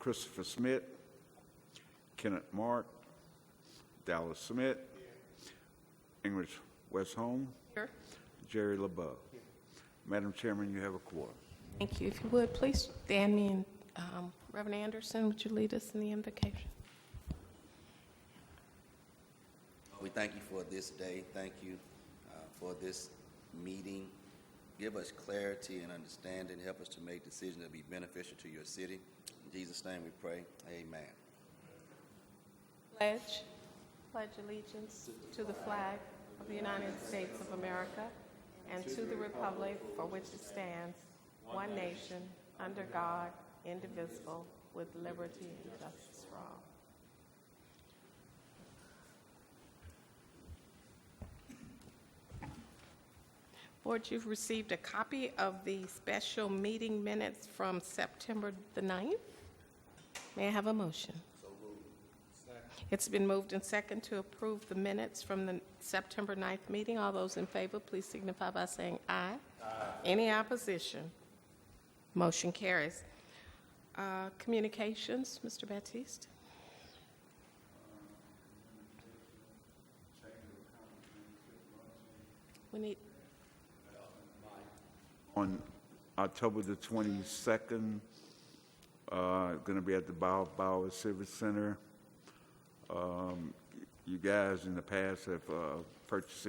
Christopher Smith, Kenneth Mark, Dallas Smith, English Westholm, Here. Jerry LeBeau. Madam Chairman, you have a quorum. Thank you. If you would, please stand me and Reverend Anderson, would you lead us in the invocation? We thank you for this day. Thank you for this meeting. Give us clarity and understanding. Help us to make decisions that be beneficial to your city. In Jesus' name we pray. Amen. Pledge. Pledge allegiance to the flag of the United States of America and to the republic for which it stands, one nation, under God, indivisible, with liberty and justice for all. Board, you've received a copy of the special meeting minutes from September the 9th. May I have a motion? It's been moved and second to approve the minutes from the September 9th meeting. All those in favor, please signify by saying aye. Aye. Any opposition? Motion carries. Communications, Mr. Baptiste. We need, On October the 22nd, going to be at the Bauer Civic Center. You guys in the past have purchased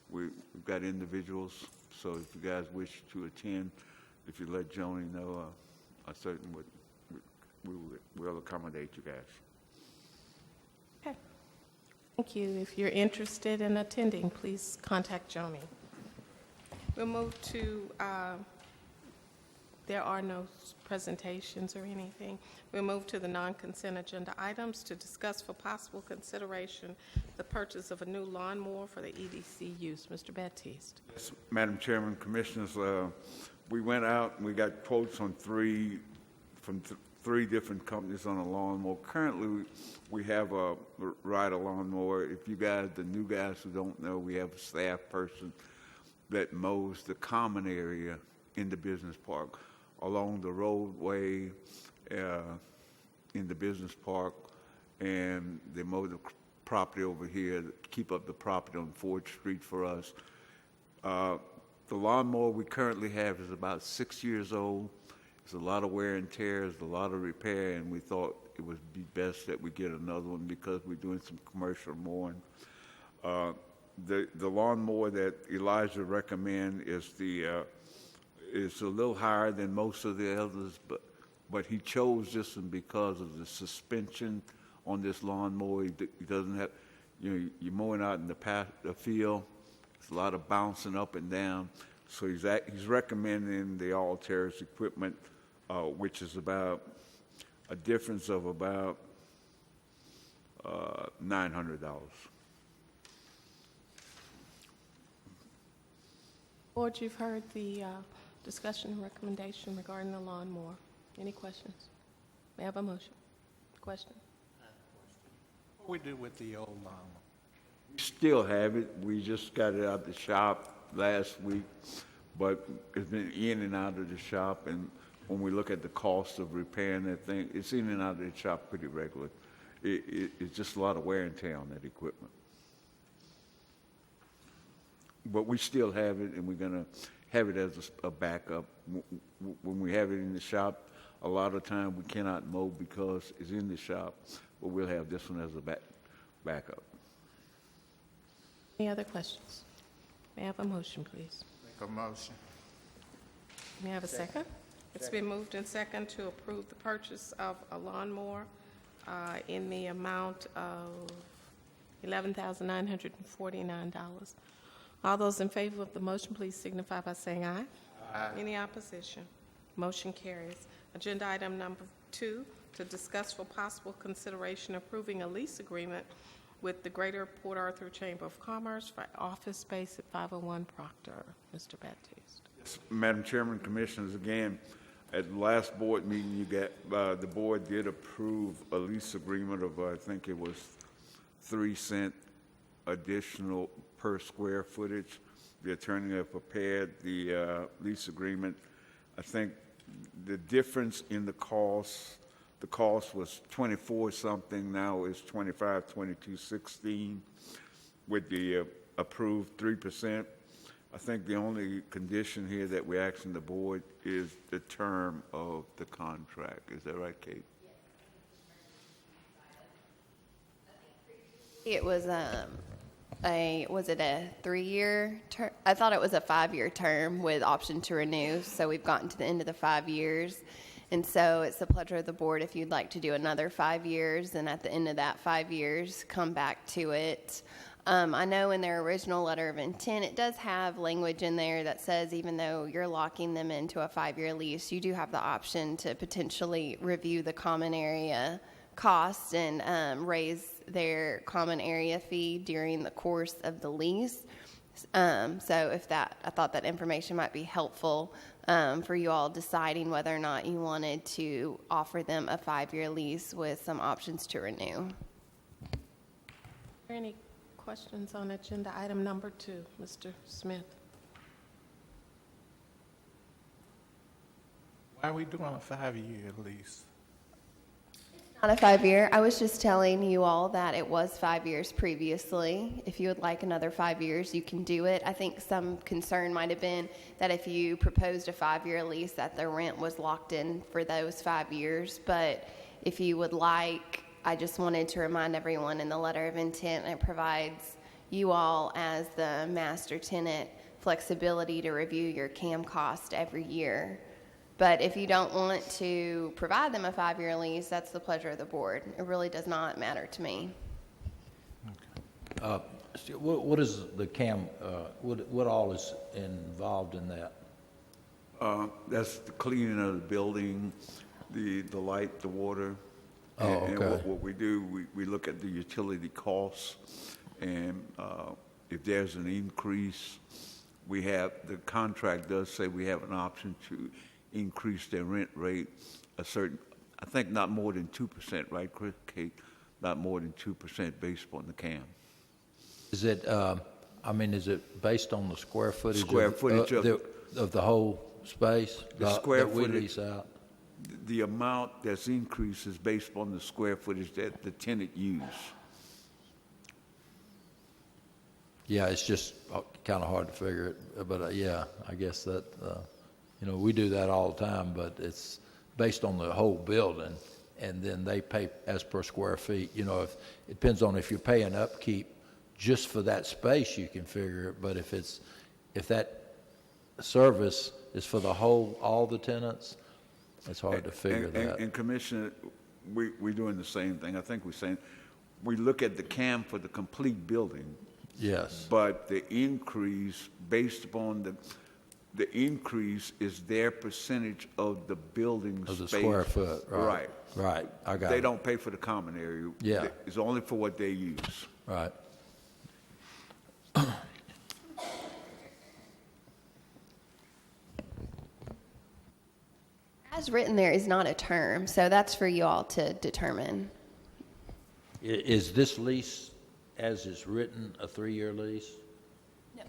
we've got individuals, so if you guys wish to attend, if you let Joni know, I certainly we'll accommodate you guys. okay. Thank you. If you're interested in attending, please contact Joni. We'll move to, there are no presentations or anything. We'll move to the non-consent agenda items to discuss for possible consideration the purchase of a new lawnmower for the EDC use. Mr. Baptiste. Yes, Madam Chairman, Commissioners, we went out and we got quotes on three different companies on a lawnmower. Currently, we have a rider lawnmower. If you guys, the new guys who don't know, we have a staff person that mows the common area in the business park, along the roadway in the business park, and they mow the property over here, keep up the property on 4th Street for us. The lawnmower we currently have is about 6 years old. It's a lot of wear and tear, it's a lot of repair, and we thought it would be best that we get another one because we're doing some commercial mowing. The lawnmower that Elijah recommend is is a little higher than most of the others, but he chose this one because of the suspension on this lawnmower. He doesn't have, you're mowing out in the field. It's a lot of bouncing up and down. So he's recommending the all-terrace equipment, which is about a difference of about $900. Board, you've heard the discussion and recommendation regarding the lawnmower. Any questions? May I have a motion? Question? What we do with the old lawnmower? We still have it. We just got it out the shop last week, but it's been in and out of the shop, and when we look at the cost of repairing that thing, it's in and out of the shop pretty regularly. It's just a lot of wear and tear on that equipment. But we still have it, and we're going to have it as a backup. When we have it in the shop, a lot of time we cannot mow because it's in the shop, but we'll have this one as a backup. Any other questions? May I have a motion, please? Make a motion. May I have a second? It's been moved and second to approve the purchase of a lawnmower in the amount of $11,949. All those in favor of the motion, please signify by saying aye. Aye. Any opposition? Motion carries. Agenda item number 2, to discuss for possible consideration approving a lease agreement with the Greater Port Arthur Chamber of Commerce for office space at 501 Proctor. Mr. Baptiste. Yes, Madam Chairman, Commissioners, again, at the last board meeting, the board did approve a lease agreement of, I think it was 3 cents additional per square footage. The attorney have prepared the lease agreement. I think the difference in the cost the cost was 24 something, now it's 25, 22, 16 with the approved 3%. I think the only condition here that we're asking the board is the term of the contract. Is that right, Kate? It was was it a 3-year term? I thought it was a 5-year term with option to renew. So we've gotten to the end of the 5 years. And so it's the pleasure of the board if you'd like to do another 5 years, and at the end of that 5 years, come back to it. I know in their original letter of intent, it does have language in there that says even though you're locking them into a 5-year lease, you do have the option to potentially review the common area costs and raise their common area fee during the course of the lease. So if that, I thought that information might be helpful for you all deciding whether or not you wanted to offer them a 5-year lease with some options to renew. Are there any questions on agenda item number 2, Mr. Smith? Why are we doing a 5-year lease? Not a 5-year. I was just telling you all that it was 5 years previously. If you would like another 5 years, you can do it. I think some concern might have been that if you proposed a 5-year lease, that the rent was locked in for those 5 years. But if you would like, I just wanted to remind everyone in the letter of intent, it provides you all as the master tenant flexibility to review your CAM cost every year. But if you don't want to provide them a 5-year lease, that's the pleasure of the board. It really does not matter to me. What is the CAM, what all is involved in that? That's the cleaning of the building, the light, the water. Oh, And okay. what we do, we look at the utility costs, and if there's an increase, the contract does say we have an option to increase their rent rate a certain, I think not more than 2%, right, Chris, Kate? Not more than 2% based upon the CAM. Is it, is it based on the square footage? Square footage of the whole space? The square that we footage. lease out? The amount that's increased is based upon the square footage that the tenant use. Yeah, it's just kind of hard to figure it, but yeah, I guess that, we do that all the time, but it's based on the whole building, and then they pay as per square feet. If it depends on if you're paying upkeep just for that space, you can figure it, but if that service is for the whole, all the tenants, it's hard to figure that. And Commissioner, we're doing the same thing. I think we're saying, we look at the CAM for the complete building, Yes. but the increase based upon the increase is their percentage of the building Of the space. square foot, right. Right. Right, I got They it. don't pay for the common area. Yeah. It's only for what they use. Right. As written, there is not a term, so that's for you all to determine. Is this lease, as is written, a 3-year lease?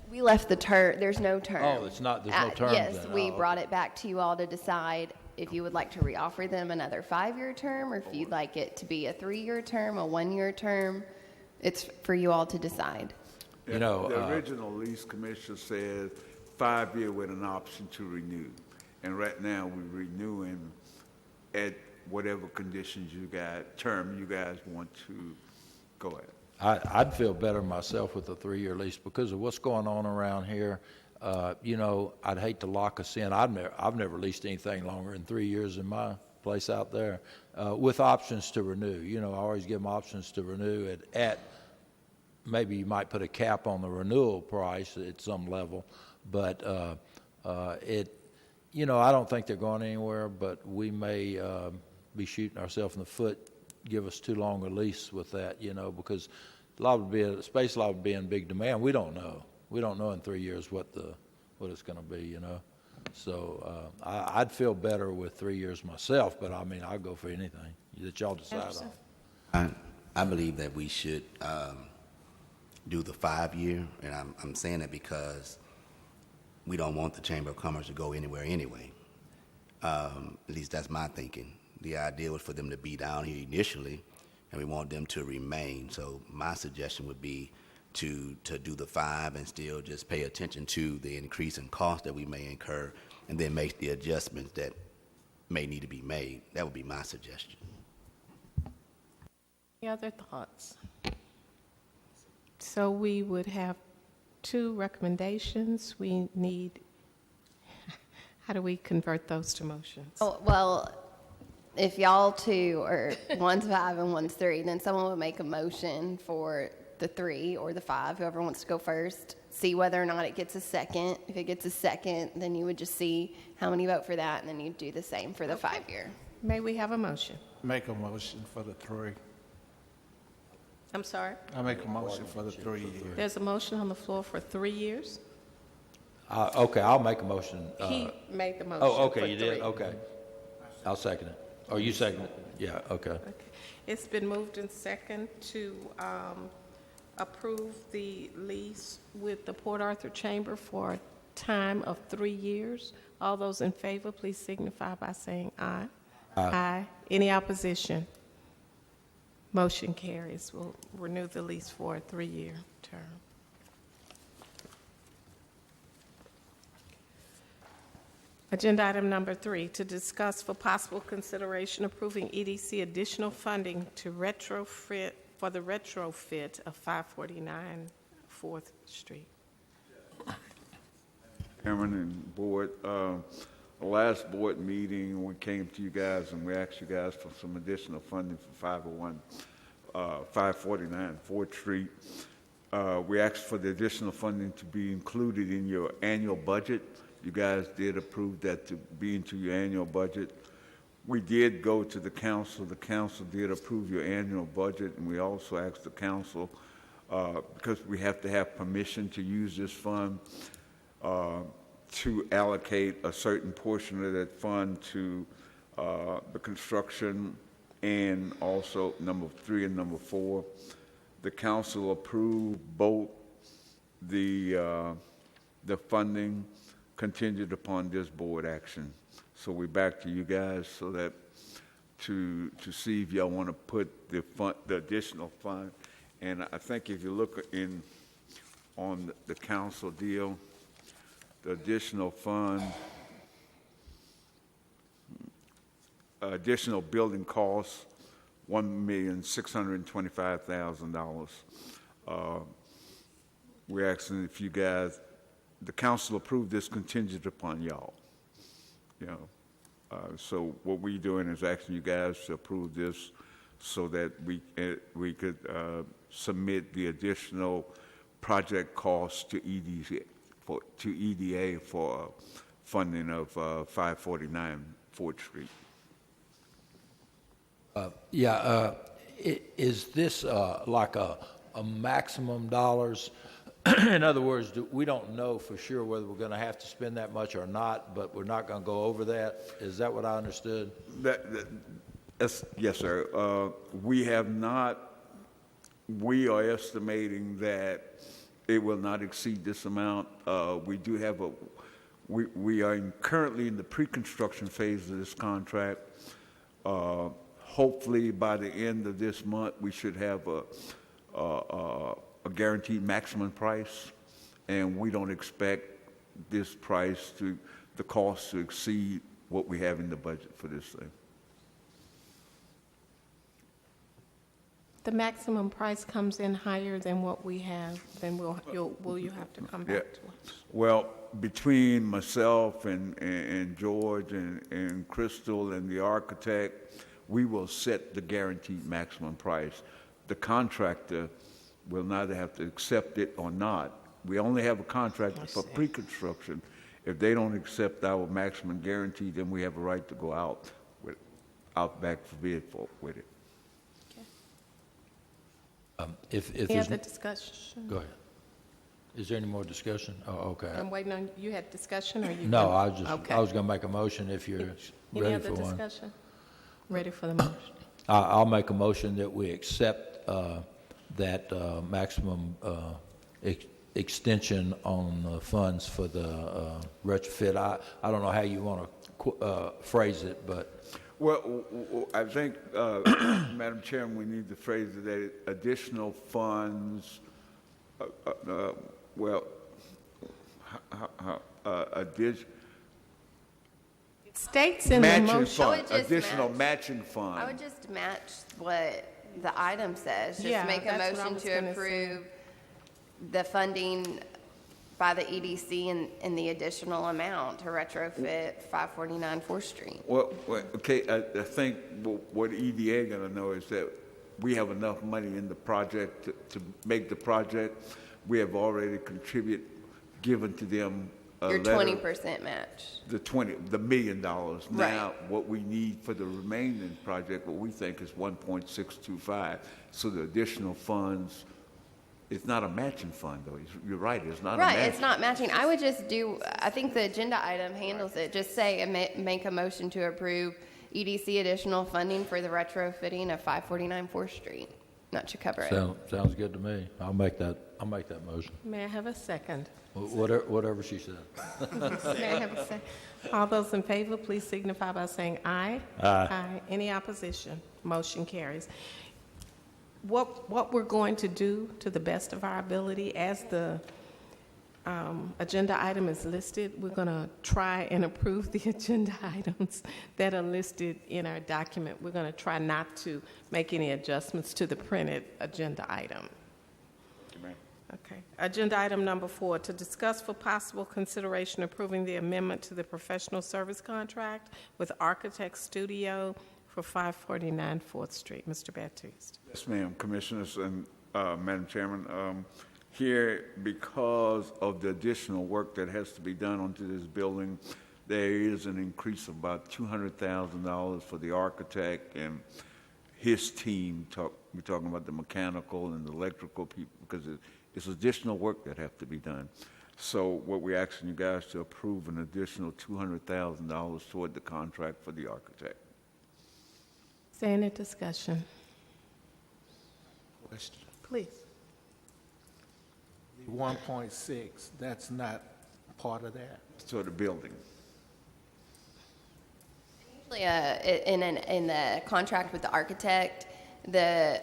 We left the term, there's no term. Oh, it's not, there's no terms Yes, then. we Oh, brought it back to you all to decide if you would like to reoffer them another 5-year term, or if you'd like it to be a 3-year term, a 1-year term. It's for you all to decide. You know, The original lease commissioner says 5-year with an option to renew. And right now, we're renewing at whatever conditions term you guys want to go at. I'd feel better myself with a 3-year lease because of what's going on around here. I'd hate to lock us in. I've never leased anything longer than 3 years in my place out there, with options to renew. I always give them options to renew at maybe you might put a cap on the renewal price at some level, but I don't think they're going anywhere, but we may be shooting ourselves in the foot, give us too long a lease with that, because space lot would be in big demand. We don't know. We don't know in 3 years what it's going to be, So I'd feel better with 3 years myself, but I'll go for anything that y'all decide Anderson? I believe that we should do the 5-year, and I'm saying that because we don't want the Chamber of Commerce to go anywhere anyway. At least that's my thinking. The idea was for them to be down here initially, and we want them to remain. So my suggestion would be to do the 5 and still just pay attention to the increase in cost that we may incur, and then make the adjustments that may need to be made. That would be my suggestion. Any other thoughts? So we would have 2 recommendations. We need, how do we convert those to motions? Oh, well, if y'all 2 or one's 5 and one's 3, then someone would make a motion for the 3 or the 5, whoever wants to go first, see whether or not it gets a second. If it gets a second, then you would just see how many vote for that, and then you'd do the same for the 5-year. May we have a motion? Make a motion for the 3. I'm sorry? I make a motion for the 3 years. There's a motion on the floor for 3 years. Okay, I'll make a motion. He made the motion Oh, for okay, you did? 3. Okay. I'll second it. Oh, you second it? Yeah, okay. Okay. It's been moved and second to approve the lease with the Port Arthur Chamber for a time of 3 years. All those in favor, please signify by saying aye. Aye. Any opposition? Motion carries. We'll renew the lease for a 3-year term. Agenda item number 3, to discuss for possible consideration approving EDC additional funding to retrofit, for the retrofit of 549 4th Street. Chairman and board, the last board meeting, we came to you guys and we asked you guys for some additional funding for 549 4th Street. We asked for the additional funding to be included in your annual budget. You guys did approve that to be into your annual budget. We did go to the council. The council did approve your annual budget, and we also asked the council, because we have to have permission to use this fund, to allocate a certain portion of that fund to the construction and also number 3 and number 4. The council approved both the funding contingent upon this board action. So we're back to you guys so that to see if y'all want to put the additional fund. And I think if you look on the council deal, the additional fund, additional building costs, $1,625,000. We're asking if you guys, the council approved this contingent upon y'all. You know, so what we're doing is asking you guys to approve this so that we could submit the additional project costs to EDA for funding of 549 4th Street. Is this like a maximum dollars? In other words, we don't know for sure whether we're going to have to spend that much or not, but we're not going to go over that? Is that what I understood? Yes, sir. We are estimating that it will not exceed this amount. We do have we are currently in the pre-construction phase of this contract. Hopefully by the end of this month, we should have a guaranteed maximum price, and we don't expect this price the cost to exceed what we have in the budget for this thing. The maximum price comes in higher than what we have, then will you have to come back to us? Well, between myself and George and Crystal and the architect, we will set the guaranteed maximum price. The contractor will neither have to accept it or not. We only have a contractor for pre-construction. If they don't accept our maximum guarantee, then we have a right to go out back for bid with it. If Any there's other discussion? Go ahead. Is there any more discussion? Oh, okay. I'm waiting on, you had discussion or you? No, Okay. I was going to make a motion if you're Any ready other for one. discussion? Ready for the motion? I'll make a motion that we accept that maximum extension on the funds for the retrofit. I don't know how you want to phrase it, but Well, I think, Madam Chairman, we need to phrase it that additional funds, well, It states in the matching motion. I would fund, just additional match- matching I fund. would just match what the item says. Yeah, Just make a that's what I motion was to gonna say. approve the funding by the EDC and the additional amount to retrofit 549 4th Street. Well, okay, I think what EDA gonna know is that we have enough money in the project to make the project. We have already given to them a Your letter. 20% match. The $1 million. Right. Now, what we need for the remaining project, what we think is 1.625. So the additional funds, it's not a matching fund, though. You're right, it's not a matching. Right, it's not matching. I would just I think the agenda item handles it. Just say, make a motion to approve EDC additional funding for the retrofitting of 549 4th Street. That should cover it. Sounds good to me. I'll make that motion. May I have a second? Whatever she said. May I have a second? All those in favor, please signify by saying aye. Aye. Any opposition? Motion carries. What we're going to do, to the best of our ability, as the agenda item is listed, we're going to try and approve the agenda items that are listed in our document. We're going to try not to make any adjustments to the printed agenda item. Okay. Agenda item number 4, to discuss for possible consideration approving the amendment to the professional service contract with Architect Studio for 549 4th Street. Mr. Baptiste. Yes, ma'am, Commissioners and Madam Chairman. Here, because of the additional work that has to be done onto this building, there is an increase of about $200,000 for the architect and his team. We're talking about the mechanical and the electrical people, because it's additional work that have to be done. So what we're asking you guys to approve an additional $200,000 toward the contract for the architect. Is there any discussion? Question. Please. The 1.6, that's not part of that. So the building. Usually, in the contract with the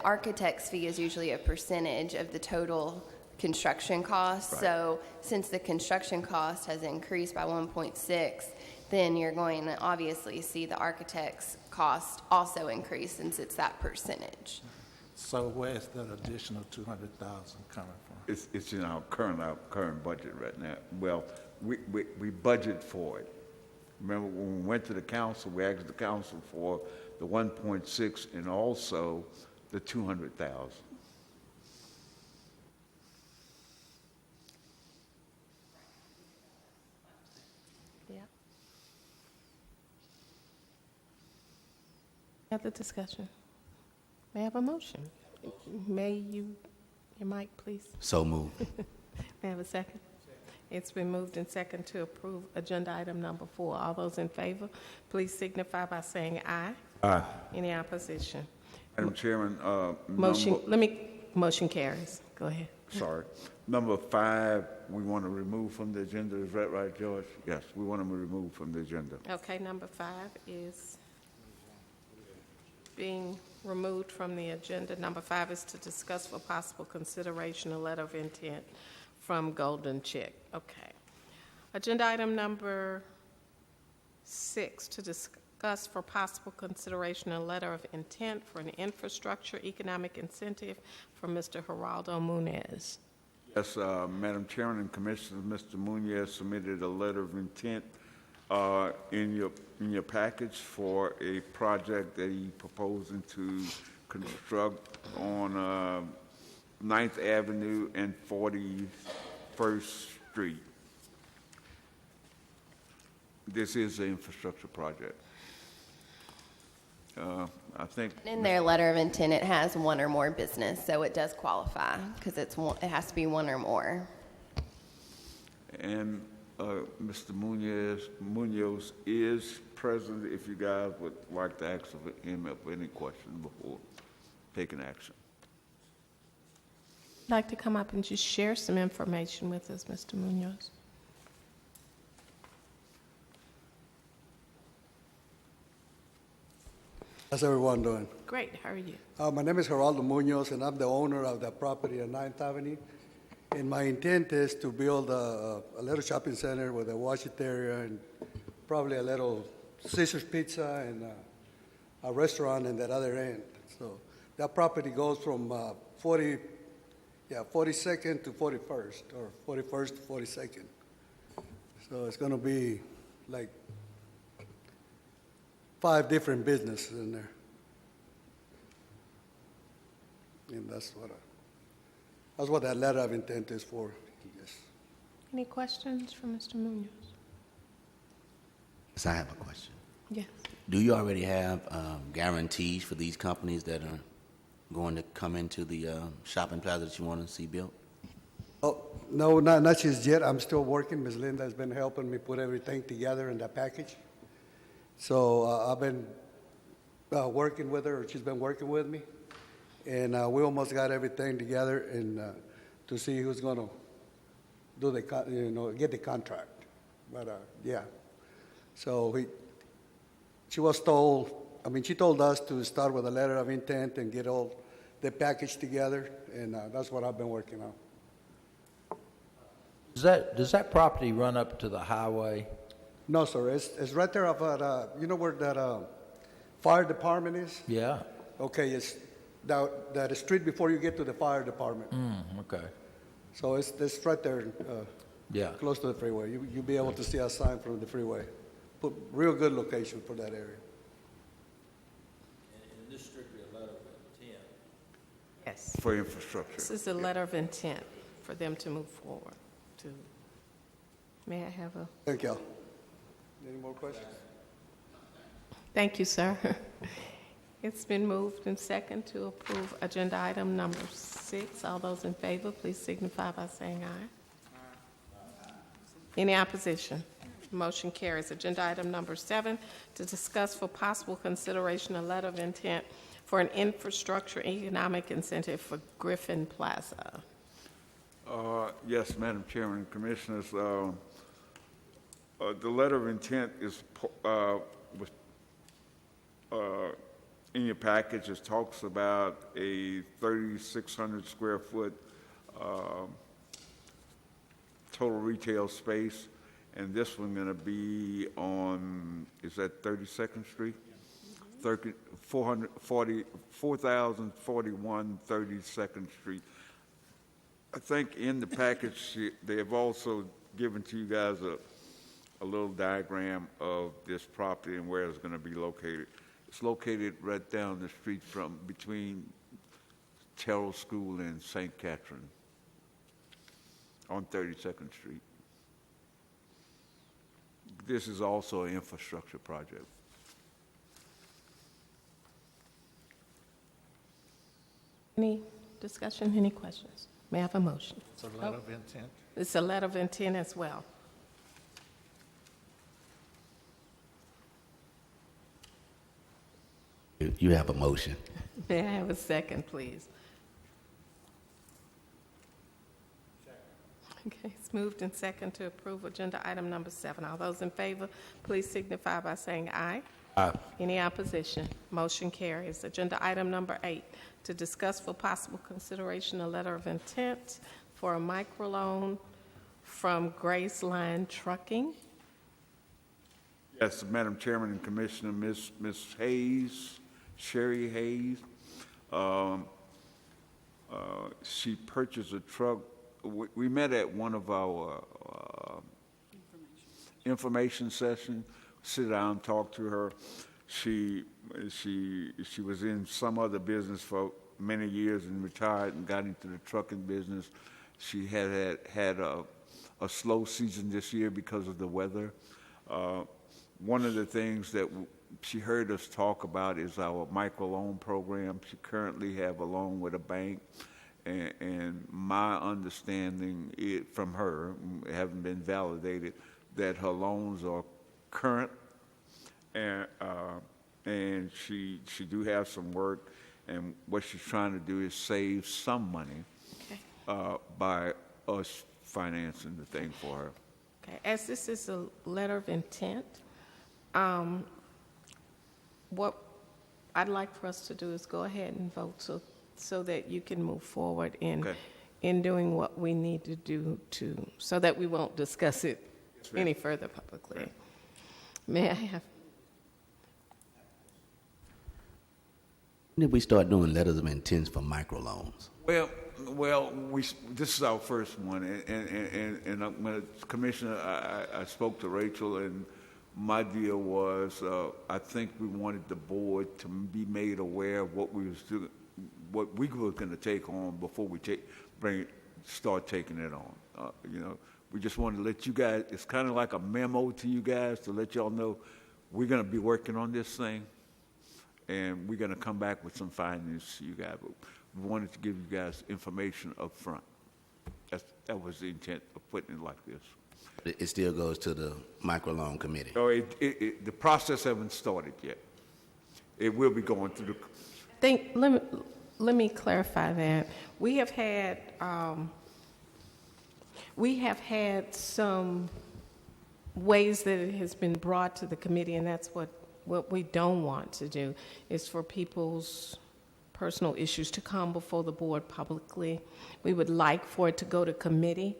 architect's fee is usually a percentage of the total construction cost. Right. So since the construction cost has increased by 1.6, then you're going to obviously see the architect's cost also increase since it's that percentage. So where's that additional 200,000 coming from? It's in our current budget right now. Well, we budget for it. Remember, when we went to the council, we asked the council for the 1.6 and also the 200,000. Yeah. Other discussion? May I have a motion? Your mic, please. So moved. May I have a second? It's been moved and second to approve agenda item number 4. All those in favor, please signify by saying aye. Aye. Any opposition? Madam Chairman, Motion carries. Go ahead. sorry. Number 5, we want to remove from the agenda. Is that right, George? Yes, we want to remove from the agenda. Okay, number 5 is being removed from the agenda. Number 5 is to discuss for possible consideration a letter of intent from Golden Chick. Okay. Agenda item number 6, to discuss for possible consideration a letter of intent for an infrastructure economic incentive from Mr. Geraldo Munez. Yes, Madam Chairman and Commissioners, Mr. Munoz submitted a letter of intent in your package for a project that he proposing to construct on 9th Avenue and 41st Street. This is an infrastructure project. I think, In their letter of intent, it has one or more business, so it does qualify because it has to be one or more. and Mr. Munoz is present if you guys would like to ask him of any questions before taking action. I'd like to come up and just share some information with us, Mr. Munoz. How's everyone doing? Great, how are you? My name is Geraldo Munoz, and I'm the owner of the property on 9th Avenue. And my intent is to build a little shopping center with a wash it area and probably a little Caesar's Pizza and a restaurant in that other end. So that property goes from 42nd to 41st, or 41st to 42nd. So it's going to be like 5 different businesses in there. And that's what that letter of intent is for. Yes. Any questions for Mr. Munoz? Yes, I have a question. Yes. Do you already have guarantees for these companies that are going to come into the shopping plaza that you want to see built? Oh, no, not just yet. I'm still working. Ms. Linda has been helping me put everything together in that package. So I've been working with her, or she's been working with me. And we almost got everything together and to see who's going to do get the contract. But yeah, so she told us to start with a letter of intent and get all the package together, and that's what I've been working on. Does that property run up to the highway? No, sir, it's right there up at you know where that fire department is? Yeah. Okay, it's that street before you get to the fire department. Okay. So it's right there, Yeah. close to the freeway. You'll be able to see a sign from the freeway. Put real good location for that area. And this strictly a letter of intent. Yes. For infrastructure. This is a letter of intent for them to move forward. May I have a... Thank y'all. Any more questions? Thank you, sir. It's been moved and second to approve agenda item number 6. All those in favor, please signify by saying aye. Any opposition? Motion carries. Agenda item number 7, to discuss for possible consideration a letter of intent for an infrastructure economic incentive for Griffin Plaza. Yes, Madam Chairman and Commissioners, the letter of intent is in your package. It talks about a 3,600 square foot total retail space, and this one going to be on, is that 32nd Street? 4,041 32nd Street. I think in the package, they have also given to you guys a little diagram of this property and where it's going to be located. It's located right down the street from between Terrell School and St. Catherine on 32nd Street. This is also an infrastructure project. Any discussion, any questions? May I have a motion? It's a letter of intent. It's a letter of intent as well. You have a motion. May I have a second, please? Okay, it's moved and second to approve agenda item number 7. All those in favor, please signify by saying aye. Aye. Any opposition? Motion carries. Agenda item number 8, to discuss for possible consideration a letter of intent for a microloan from Grace Line Trucking. Yes, Madam Chairman and Commissioner, Ms. Hayes, Sherry Hayes, she purchased a truck. We met at one of our information sessions, sit down, talk to her. She was in some other business for many years and retired and got into the trucking business. She had a slow season this year because of the weather. One of the things that she heard us talk about is our microloan program. She currently have a loan with a bank, and my understanding from her, haven't been validated, that her loans are current, and she do have some work, and what she's trying to do is save some money by us financing the thing for her. Okay, as this is a letter of intent, what I'd like for us to do is go ahead and vote so that you can move forward Okay. in doing what we need to do so that we won't discuss it ma'am. any further publicly. May I have? When did we start doing letters of intent for microloans? Well, this is our first one, and when Commissioner, I spoke to Rachel, and my deal was, I think we wanted the board to be made aware of what we was doing, what we were going to take on before we start taking it on. We just wanted to let you guys. It's kind of like a memo to you guys to let y'all know we're going to be working on this thing, and we're going to come back with some findings to you guys. But we wanted to give you guys information up front. That was the intent of putting it like this. It still goes to the microloan committee. Oh, the process haven't started yet. It will be going through the. Let me clarify that. We have had some ways that it has been brought to the committee, and that's what we don't want to do, is for people's personal issues to come before the board publicly. We would like for it to go to committee,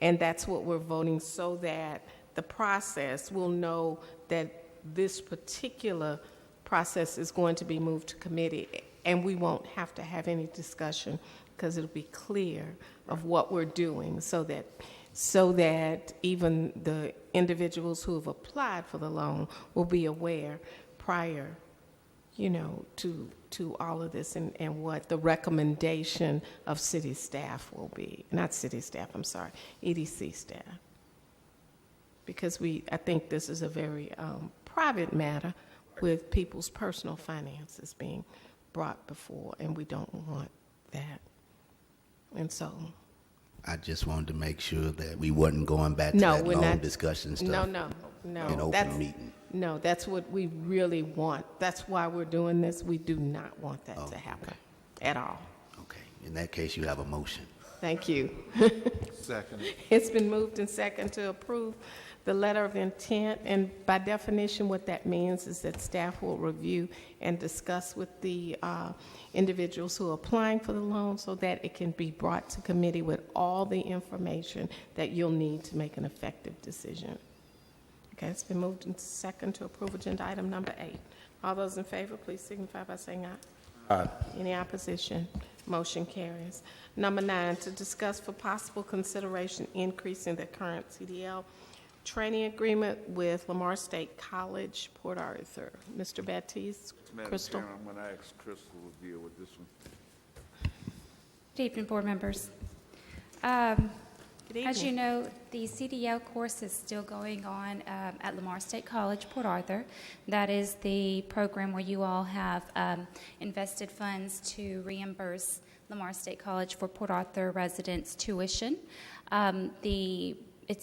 and that's what we're voting, so that the process will know that this particular process is going to be moved to committee, and we won't have to have any discussion because it'll be clear of what we're doing, so that even the individuals who have applied for the loan will be aware prior, to all of this and what the recommendation of city staff will be. Not city staff, I'm sorry, EDC staff. Because I think this is a very private matter with people's personal finances being brought before, and we don't want that. And so. I just wanted to make sure that we wasn't going back to No, that we're long not. discussion stuff. No. In open meeting. No, that's what we really want. That's why we're doing this. We do not want that to happen at all. Okay. In that case, you have a motion. Thank you. Second. It's been moved and second to approve the letter of intent, and by definition, what that means is that staff will review and discuss with the individuals who are applying for the loan so that it can be brought to committee with all the information that you'll need to make an effective decision. Okay, it's been moved and second to approve agenda item number 8. All those in favor, please signify by saying aye. Aye. Any opposition? Motion carries. Number 9, to discuss for possible consideration increasing the current CDL training agreement with Lamar State College, Port Arthur. Mr. Baptiste, Madam Crystal. Chairman, I'm going to ask Crystal to deal with this one. Good evening, board members. Good evening. As you know, the CDL course is still going on at Lamar State College, Port Arthur. That is the program where you all have invested funds to reimburse Lamar State College for Port Arthur residents' tuition.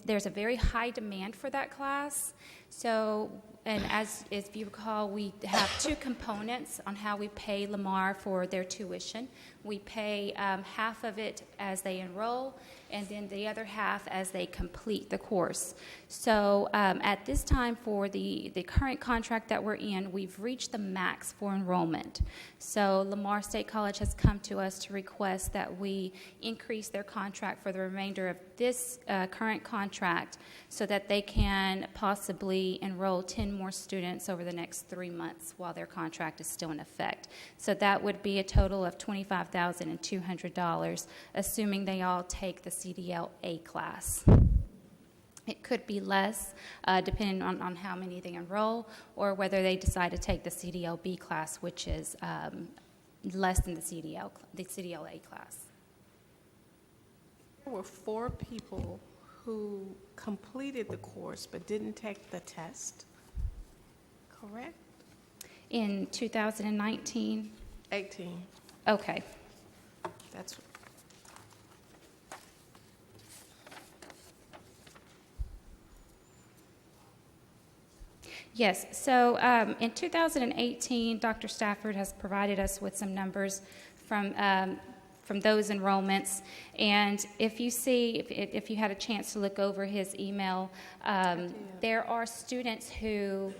There's a very high demand for that class. So, and as if you recall, we have 2 components on how we pay Lamar for their tuition. We pay half of it as they enroll, and then the other half as they complete the course. So at this time, for the current contract that we're in, we've reached the max for enrollment. So Lamar State College has come to us to request that we increase their contract for the remainder of this current contract so that they can possibly enroll 10 more students over the next 3 months while their contract is still in effect. So that would be a total of $25,200, assuming they all take the CDL A class. It could be less, depending on how many they enroll, or whether they decide to take the CDL B class, which is less than the CDL A class. There were 4 people who completed the course but didn't take the test, correct? In 2019? 18. Okay. That's Yes, so in 2018, Dr. Stafford has provided us with some numbers from those enrollments, and if you see, if you had a chance to look over his email, there are students who,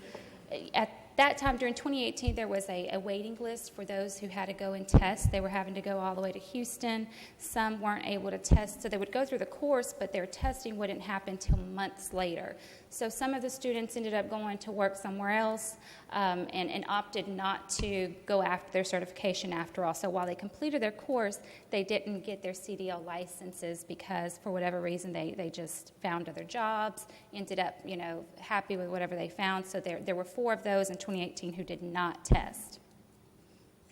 that time during 2018, there was a waiting list for those who had to go and test. They were having to go all the way to Houston. Some weren't able to test, so they would go through the course, but their testing wouldn't happen until months later. So some of the students ended up going to work somewhere else and opted not to go after their certification after all. So while they completed their course, they didn't get their CDL licenses because for whatever reason they just found other jobs, ended up happy with whatever they found. So there were 4 of those in 2018 who did not test.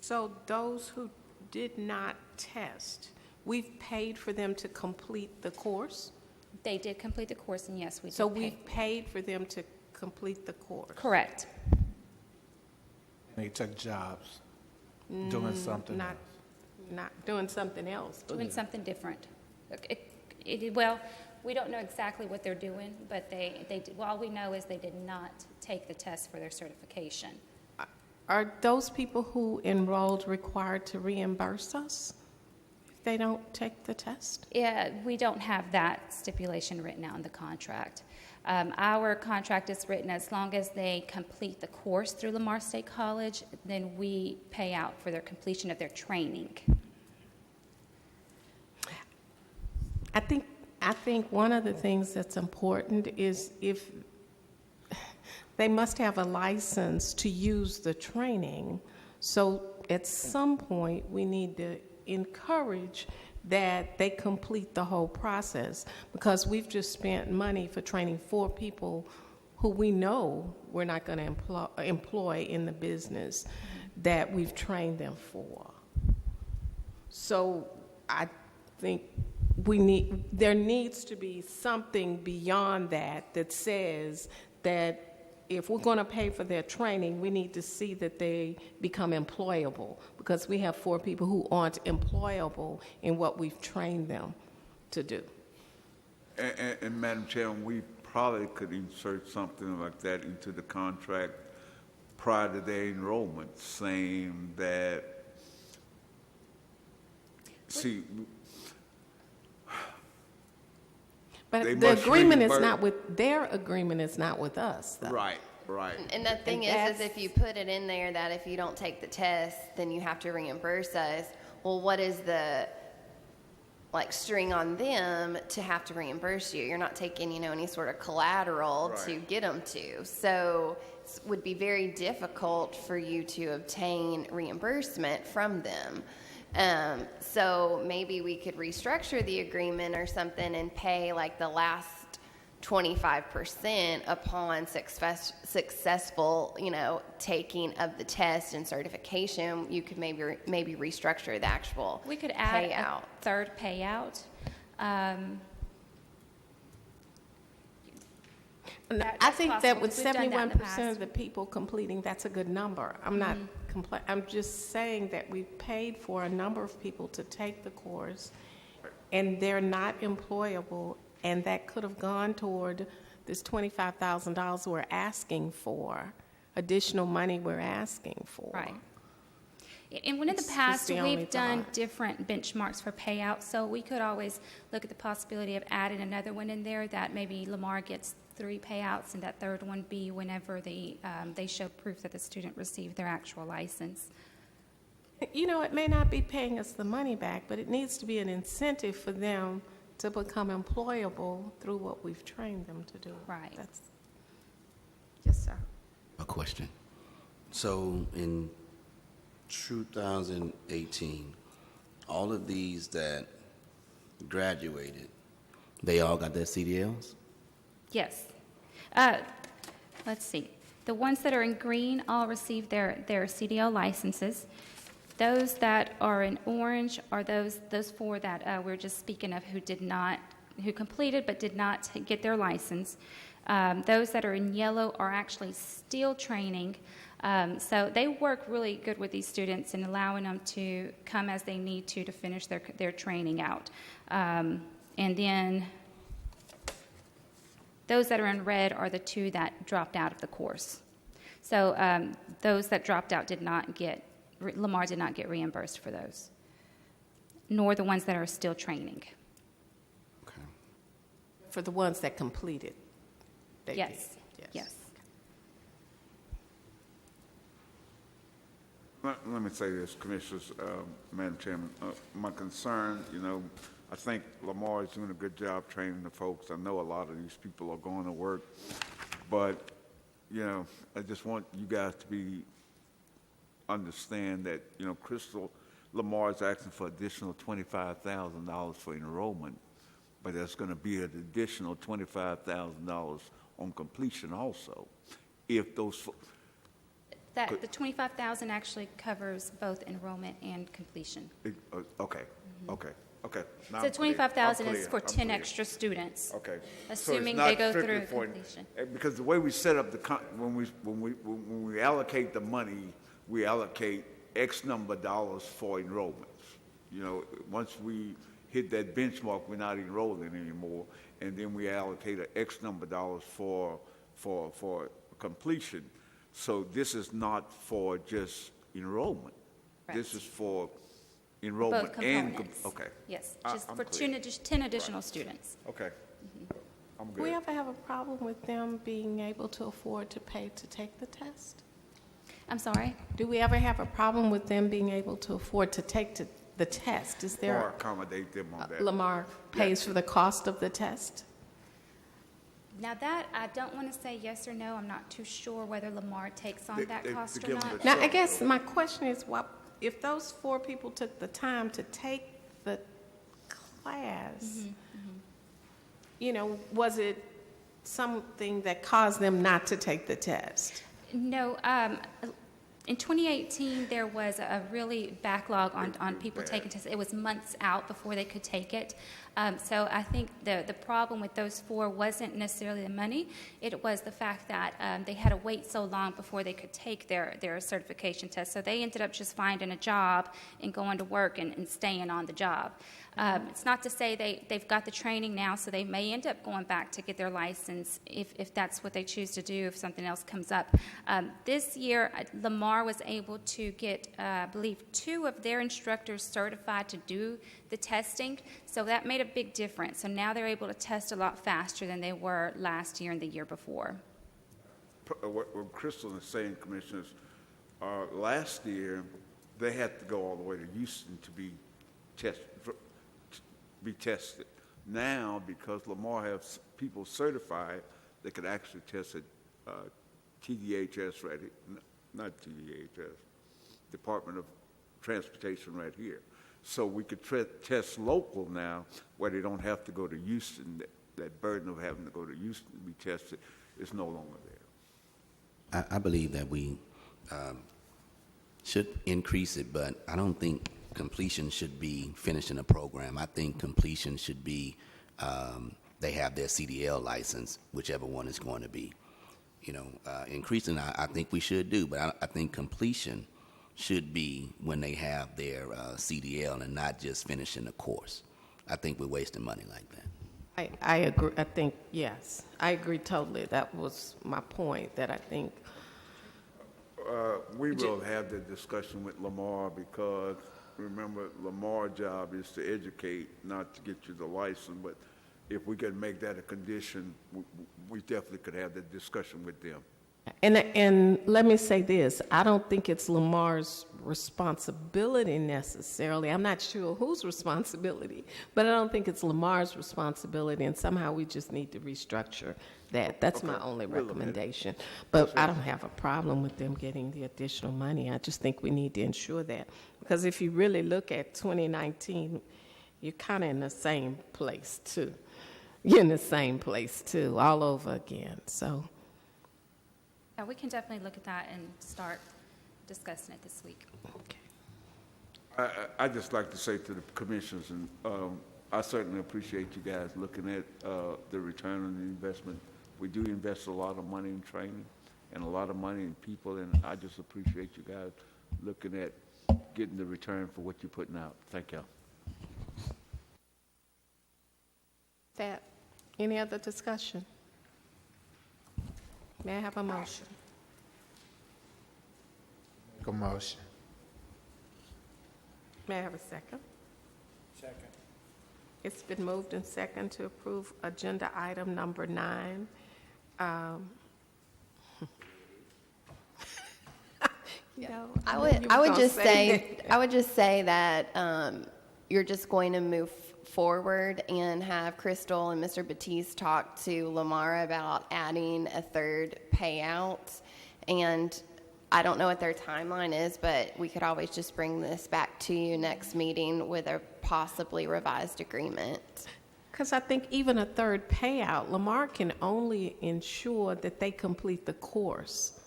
So those who did not test, we've paid for them to complete the course? They did complete the course, and yes, we did So pay. we've paid for them to complete the course? Correct. They took jobs, doing something Not, not doing something else. Doing something different. Well, we don't know exactly what they're doing, but they did, all we know is they did not take the test for their certification. Are those people who enrolled required to reimburse us if they don't take the test? Yeah, we don't have that stipulation written out in the contract. Our contract is written as long as they complete the course through Lamar State College, then we pay out for their completion of their training. I think one of the things that's important is if they must have a license to use the training. So at some point, we need to encourage that they complete the whole process, because we've just spent money for training 4 people who we know we're not going to employ in the business that we've trained them for. So I think there needs to be something beyond that says that if we're going to pay for their training, we need to see that they become employable, because we have 4 people who aren't employable in what we've trained them to do. And Madam Chairman, we probably could insert something like that into the contract prior to their enrollment, saying that, see, But they the must agreement is reimburse- not with, their agreement is not with us, though. right. And the thing And is that's- if you put it in there that if you don't take the test, then you have to reimburse us, well, what is the, string on them to have to reimburse you? You're not taking, any sort of collateral to Right. get them to. So it would be very difficult for you to obtain reimbursement from them. So maybe we could restructure the agreement or something and pay the last 25% upon successful, taking of the test and certification. You could maybe restructure the actual We could add payout. a third payout. I think that possible, with because we've done that in the 71% of past. the people completing, that's a good number. I'm not I'm just saying that we paid for a number of people to take the course, and they're not employable, and that could have gone toward this $25,000 we're asking for, additional money we're asking for. Right. And when in the It's past, the only we've done thought. different benchmarks for payouts, so we could always look at the possibility of adding another one in there, that maybe Lamar gets 3 payouts and that third one be whenever they show proof that the student received their actual license. It may not be paying us the money back, but it needs to be an incentive for them to become employable through what we've trained them to do. Right. Yes, sir. A question. So in 2018, all of these that graduated, they all got their CDLs? Yes. Let's see. The ones that are in green all received their CDL licenses. Those that are in orange are those 4 that we're just speaking of who completed but did not get their license. Those that are in yellow are actually still training. So they work really good with these students in allowing them to come as they need to finish their training out. And then those that are in red are the 2 that dropped out of the course. So those that dropped out Lamar did not get reimbursed for those, nor the ones that are still training. Okay. For the ones that completed. they Yes, did. yes. Let me say this, Commissioners, Madam Chairman. My concern, I think Lamar is doing a good job training the folks. I know a lot of these people are going to work, but, I just want you guys to understand that, Lamar is asking for additional $25,000 for enrollment, but there's going to be an additional $25,000 on completion also. If those, The 25,000 actually covers both enrollment and completion. okay. Now So I'm clear. 25,000 I'm is for clear. 10 extra students. Okay. So it's Assuming not they go strictly through for- completion. Because the way we set up when we allocate the money, we allocate X number of dollars for enrollments. Once we hit that benchmark, we're not enrolling anymore, and then we allocate an X number of dollars for completion. So this is not for just enrollment. This Correct. is for enrollment Both and components. okay. Yes, I- just I'm for clear. 10 additional students. Okay. I'm Do we good. ever have a problem with them being able to afford to pay to take the test? I'm sorry? Do we ever have a problem with them being able to afford to take the test? Is Or there, accommodate them on that. Lamar pays for the cost of the test? Now that, I don't want to say yes or no. I'm not too sure whether Lamar takes on that They- cost to or give them not. the Now, I Sure. guess my question is, if those 4 people took the time to take the class, was it something that caused them not to take the test? No, in 2018, there was a really backlog on people taking tests. It was months out before they could take it. So I think the problem with those 4 wasn't necessarily the money. It was the fact that they had to wait so long before they could take their certification test. So they ended up just finding a job and going to work and staying on the job. It's not to say they've got the training now, so they may end up going back to get their license if that's what they choose to do, if something else comes up. This year, Lamar was able to get, I believe, 2 of their instructors certified to do the testing, so that made a big difference. So now they're able to test a lot faster than they were last year and the year before. What Crystal is saying, Commissioners, last year, they had to go all the way to Houston to be tested. Now, because Lamar has people certified, they could actually test at TDHS not TDHS, Department of Transportation right here. So we could test local now, where they don't have to go to Houston. That burden of having to go to Houston to be tested is no longer there. I believe that we should increase it, but I don't think completion should be finishing a program. I think completion should be they have their CDL license, whichever one is going to be. Increasing, I think we should do, but I think completion should be when they have their CDL and not just finishing the course. I think we're wasting money like that. I agree. I think, yes, I agree totally. That was my point, that I think, We will have the discussion with Lamar because, remember, Lamar's job is to educate, not to get you the license, but if we can make that a condition, we definitely could have that discussion with them. and let me say this, I don't think it's Lamar's responsibility necessarily. I'm not sure whose responsibility, but I don't think it's Lamar's responsibility, and somehow we just need to restructure that. That's my only We'll look at it. recommendation. But I don't have a problem with them getting the additional money. I just think we need to ensure that. Because if you really look at 2019, you're kind of in the same place, too. You're in the same place, too, all over again, so. Yeah, we can definitely look at that and start discussing it this week. Okay. I just like to say to the commissioners, and I certainly appreciate you guys looking at the return on the investment. We do invest a lot of money in training and a lot of money in people, and I just appreciate you guys looking at getting the return for what you're putting out. Thank y'all. That, any other discussion? May I have a motion? Make a motion. May I have a second? Second. It's been moved and second to approve agenda item number 9. No, I knew would, you I were would gonna just say, that. I would just say that you're just going to move forward and have Crystal and Mr. Batiste talk to Lamar about adding a third payout. And I don't know what their timeline is, but we could always just bring this back to you next meeting with a possibly revised agreement. Because I think even a third payout, Lamar can only ensure that they complete the course.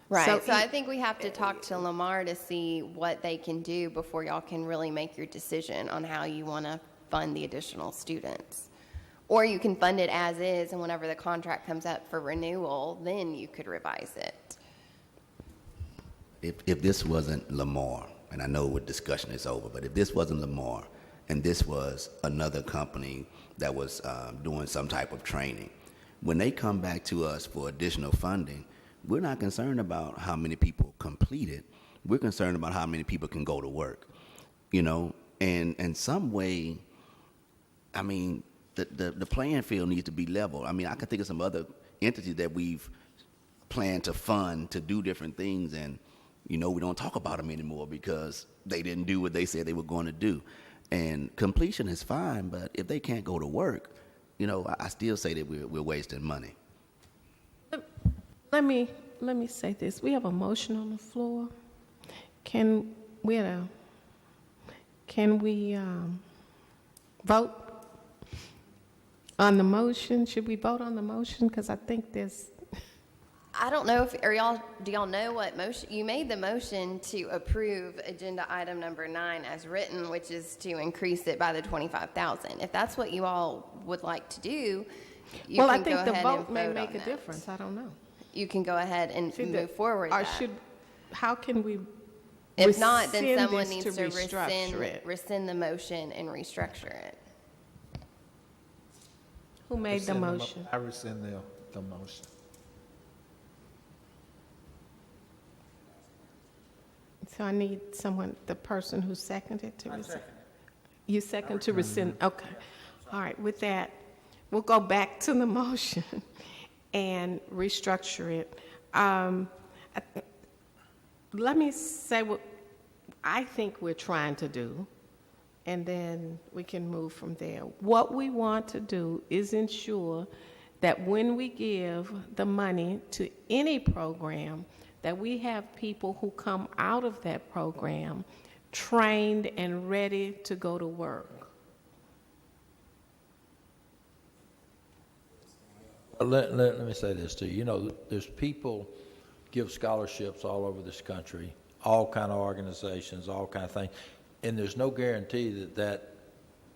Right. So e- I think we have to talk to Lamar to see what they can do before y'all can really make your decision on how you want to fund the additional students. Or you can fund it as is, and whenever the contract comes up for renewal, then you could revise it. If this wasn't Lamar, and I know what discussion is over, but if this wasn't Lamar, and this was another company that was doing some type of training, when they come back to us for additional funding, we're not concerned about how many people complete it. We're concerned about how many people can go to work, you know? And in some way, I mean, the playing field needs to be level. I mean, I can think of some other entities that we've planned to fund to do different things, and, you know, we don't talk about them anymore because they didn't do what they said they were going to do. And completion is fine, but if they can't go to work, you know, I still say that we're wasting money. Let me say this. We have a motion on the floor. Can we vote on the motion? Should we vote on the motion? Because I think there's, I don't know if, do y'all know what motion, you made the motion to approve agenda item number 9 as written, which is to increase it by the 25,000. If that's what you all would like to do, you well, I can go think the ahead and vote may vote make on a that. difference. I don't know. You can go ahead and See, move forward Or that. how can we If not, then rescind someone this needs to restructure it? rescind the motion and restructure it. Who made the motion? I rescind the motion. So I need someone, the person who seconded to rescind. You second to rescind, okay. All right, with that, we'll go back to the motion and restructure it. Let me say what I think we're trying to do, and then we can move from there. What we want to do is ensure that when we give the money to any program, that we have people who come out of that program trained and ready to go to work. Let me say this to you. You know, there's people give scholarships all over this country, all kind of organizations, all kind of things, and there's no guarantee that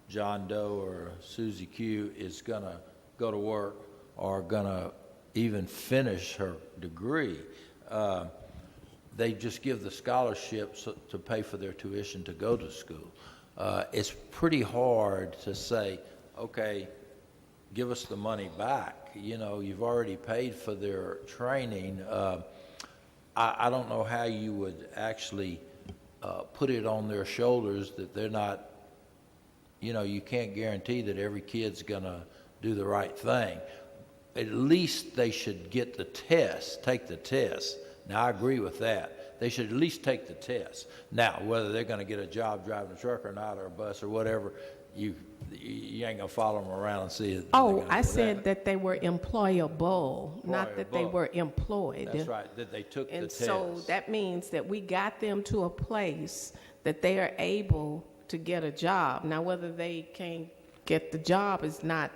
John Doe or Susie Q is going to go to work or going to even finish her degree. They just give the scholarships to pay for their tuition to go to school. It's pretty hard to say, okay, give us the money back. You know, you've already paid for their training. I don't know how you would actually put it on their shoulders that they're not, you know, you can't guarantee that every kid's going to do the right thing. At least they should get the test, take the test. Now, I agree with that. They should at least take the test. Now, whether they're going to get a job driving a truck or not, or a bus or whatever, you ain't going to follow them around and see if they're Oh, gonna I do said that they were employable, not that they Employable. were employed. That's right, that they took the And test. so that means that we got them to a place that they are able to get a job. Now, whether they can get the job is not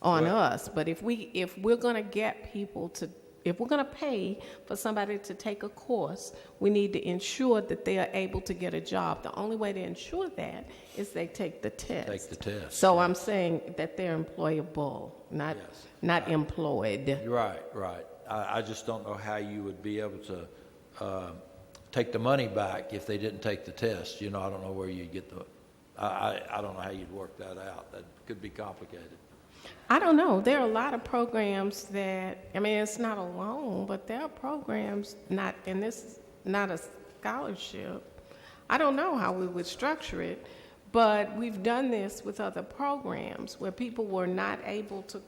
on Well- us, but if we're going to get people to, if we're going to pay for somebody to take a course, we need to ensure that they are able to get a job. The only way to ensure that is they take the test. Take the test, So I'm saying that they're employable, not Yes. not employed. Right. I just don't know how you would be able to take the money back if they didn't take the test. You know, I don't know where you'd get the, I don't know how you'd work that out. That could be complicated. I don't know. There are a lot of programs that, I mean, it's not a loan, but there are programs not, and this is not a scholarship. I don't know how we would structure it, but we've done this with other programs where people were not able to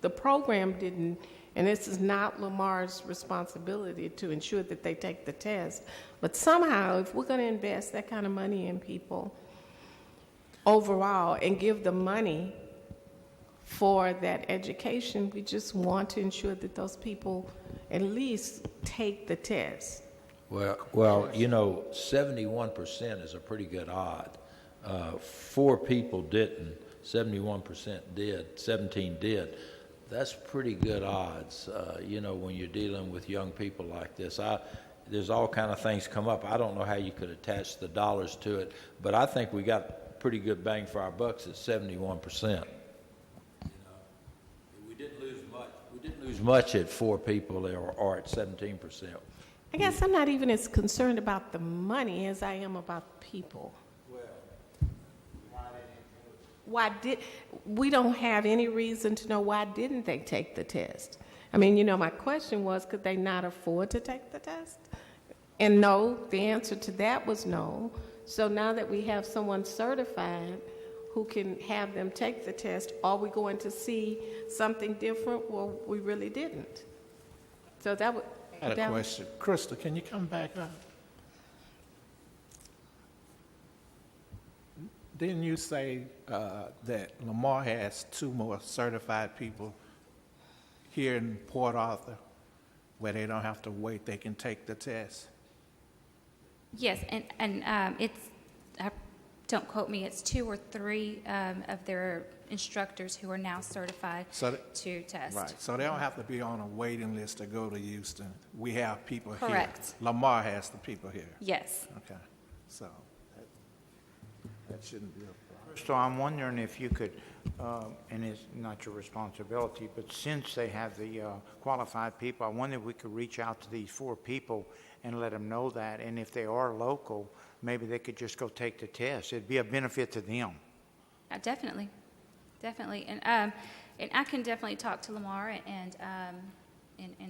the program didn't And this is not Lamar's responsibility to ensure that they take the test. But somehow, if we're going to invest that kind of money in people overall and give the money for that education, we just want to ensure that those people at least take the test. Well, you know, 71% is a pretty good odd. 4 people didn't, 71% did, 17 did. That's pretty good odds, you know, when you're dealing with young people like this. There's all kind of things come up. I don't know how you could attach the dollars to it, but I think we got pretty good bang for our bucks at 71%. We didn't lose much. We didn't lose much at 4 people or at 17%. I guess I'm not even as concerned about the money as I am about people. We don't have any reason to know why didn't they take the test? I mean, you know, my question was, could they not afford to take the test? And no, the answer to that was no. So now that we have someone certified who can have them take the test, are we going to see something different? Well, we really didn't. So that would... I had a question. Krista, can you come back up? Didn't you say that Lamar has 2 more certified people here in Port Arthur where they don't have to wait, they can take the test? Yes, and it's, don't quote me, it's 2 or 3 of their instructors who are now certified to test. Right, so they don't have to be on a waiting list to go to Houston. We have people here. Correct. Lamar has the people here. Yes. Okay, so that shouldn't be a problem. So I'm wondering if you could, and it's not your responsibility, but since they have the qualified people, I wonder if we could reach out to these 4 people and let them know that, and if they are local, maybe they could just go take the test. It'd be a benefit to them. Definitely, definitely, and I can definitely talk to Lamar and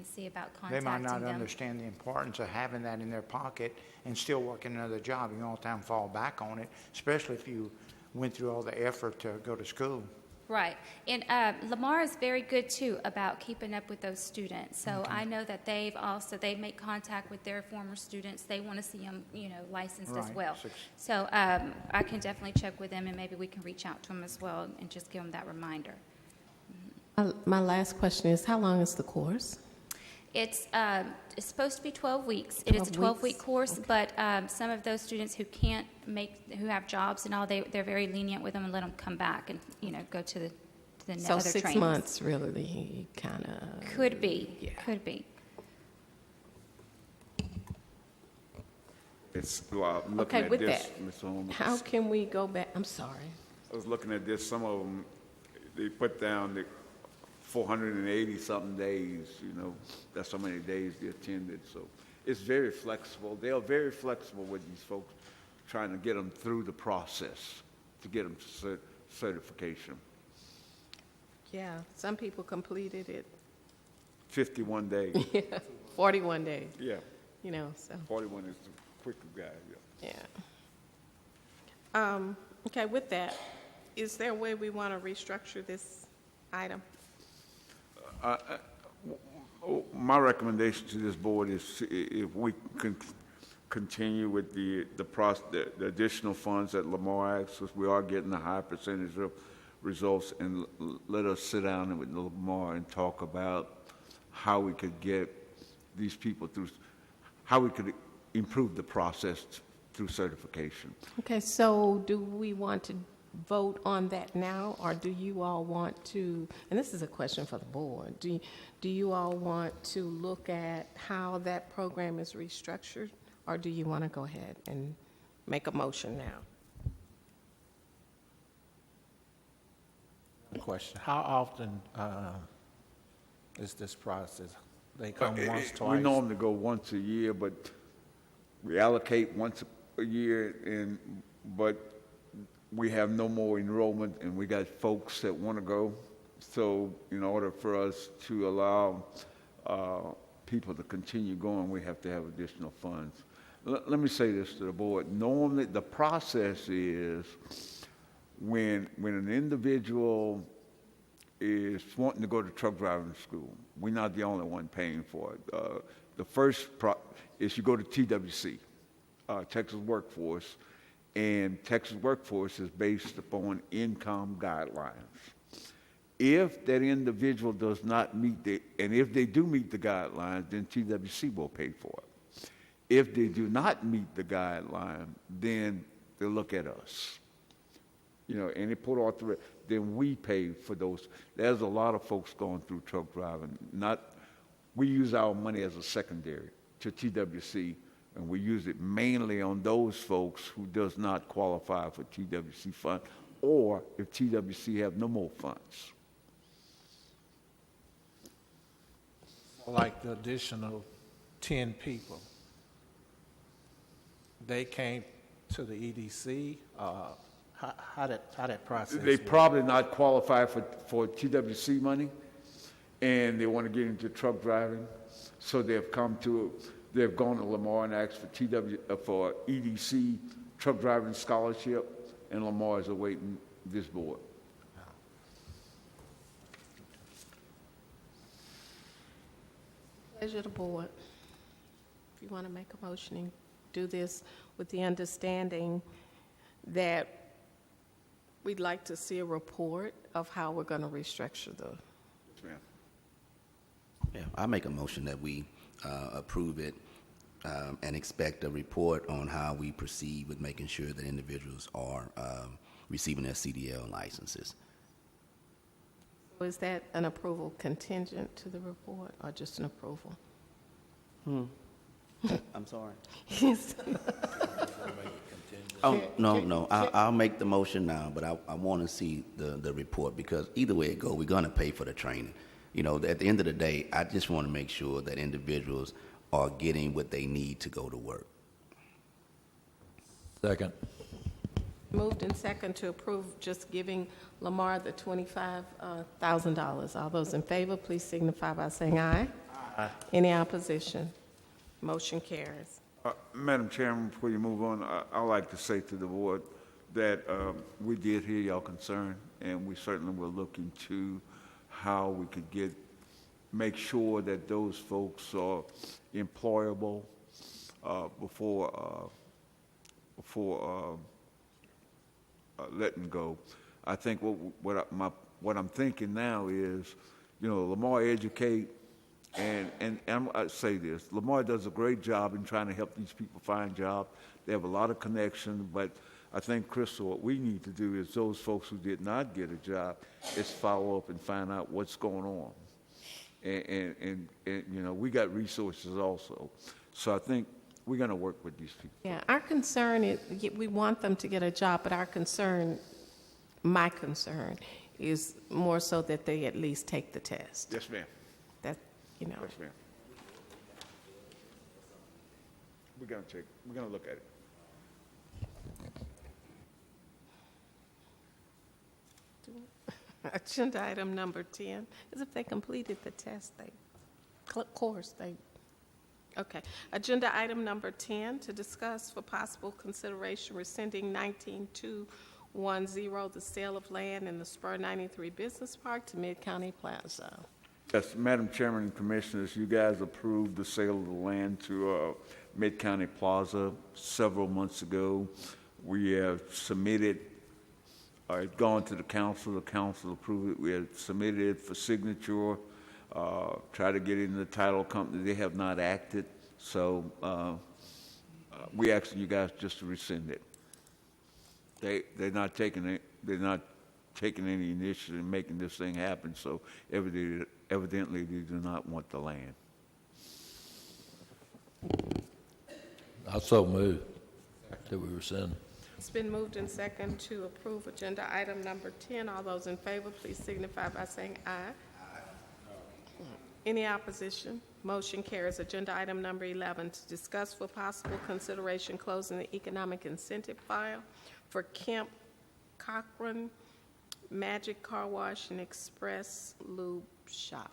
see about They contacting might not them. understand the importance of having that in their pocket and still working another job. You all the time fall back on it, especially if you went through all the effort to go to school. Right, and Lamar is very good too about keeping up with those students. So I know that they make contact with their former students. They want to see them, you know, licensed as Right. well. So I can definitely check with them, and maybe we can reach out to them as well and just give them that reminder. My last question is, how long is the course? It's supposed to be 12 weeks. It is a 12 12-week weeks? course, but some of those students who who have jobs and all, they're very lenient with them and let them come back and, you know, go to the So other 6 trainings. months, really, kind of... Could be, Yeah. could be. It's, well, I'm looking Okay, at with this, that, Ms. Holmes. how can we go back? I'm sorry. I was looking at this, some of them, they put down the 480-something days, you know, that's how many days they attended, so it's very flexible. They are very flexible with these folks, trying to get them through the process to get them to certification. Yeah, some people completed it 51 days, 41 days, yeah, you know, so, 41 is the quicker guy, yeah. yeah. Okay, with that, is there a way we want to restructure this item? My recommendation to this board is if we can continue with the additional funds that Lamar asks us, we are getting a high percentage of results, and let us sit down with Lamar and talk about how we could get these people through, how we could improve the process through certification. Okay, so do we want to vote on that now, or do you all want to, and this is a question for the board, do you all want to look at how that program is restructured, or do you want to go ahead and make a motion now? Question, how often is this process? They come once, We twice? normally go once a year, but we allocate once a year, but we have no more enrollment, and we got folks that want to go. So in order for us to allow people to continue going, we have to have additional funds. Let me say this to the board. Normally, the process is when an individual is wanting to go to truck driving school. We're not the only one paying for it. The first is you go to TWC, Texas Workforce, and Texas Workforce is based upon income guidelines. If that individual does not meet and if they do meet the guidelines, then TWC will pay for it. If they do not meet the guideline, then they'll look at us. And they put all through it, then we pay for those. There's a lot of folks going through truck driving. We use our money as a secondary to TWC, and we use it mainly on those folks who does not qualify for TWC fund, or if TWC have no more funds. Like the additional 10 people, they came to the EDC. How that process? They work? probably not qualify for TWC money, and they want to get into truck driving, so they've gone to Lamar and asked for EDC truck driving scholarship, and Lamar is awaiting this board. Pleasure of the board. If you want to make a motion and do this with the understanding that we'd like to see a report of how we're going to restructure the. Yes, ma'am. Yeah, I make a motion that we approve it and expect a report on how we proceed with making sure that individuals are receiving their CDL licenses. Is that an approval contingent to the report or just an approval? I'm sorry. Yes. Oh, no. I'll make the motion now, but I want to see the report, because either way it goes, we're going to pay for the training. At the end of the day, I just want to make sure that individuals are getting what they need to go to work. Second. Moved and second to approve just giving Lamar the $25,000. All those in favor, please signify by saying aye. Aye. Any opposition? Motion carries. Madam Chairman, before you move on, I'd like to say to the board that we did hear your concern, and we certainly will look into how we could make sure that those folks are employable before letting go. I think what I'm thinking now is, Lamar Educate, and I say this, Lamar does a great job in trying to help these people find jobs. They have a lot of connections, but I think, Crystal, what we need to do is those folks who did not get a job is follow up and find out what's going on. And we got resources also. So I think we're going to work with these people. Yeah, our concern is, we want them to get a job, but my concern is more so that they at least take the test. Yes, ma'am. That, Yes, ma'am. We're going to look at it. Agenda item number 10 is if they completed the test, okay. Agenda item number 10, to discuss for possible consideration rescinding 19210, the sale of land in the Spur 93 Business Park to Mid-County Plaza. Yes, Madam Chairman and Commissioners, you guys approved the sale of the land to Mid-County Plaza several months ago. We have submitted, it gone to the council approved it. We had submitted it for signature, tried to get it in the title company. They have not acted, so we asking you guys just to rescind it. They're not taking it. They're not taking any initiative in making this thing happen. So evidently they do not want the land. I so move that we rescind. It's been moved and second to approve agenda item number 10. All those in favor, please signify by saying aye. Aye. Any opposition? Motion carries. Agenda item number 11, to discuss for possible consideration closing the economic incentive file for Kemp Cochran Magic Car Wash and Express Lube Shop.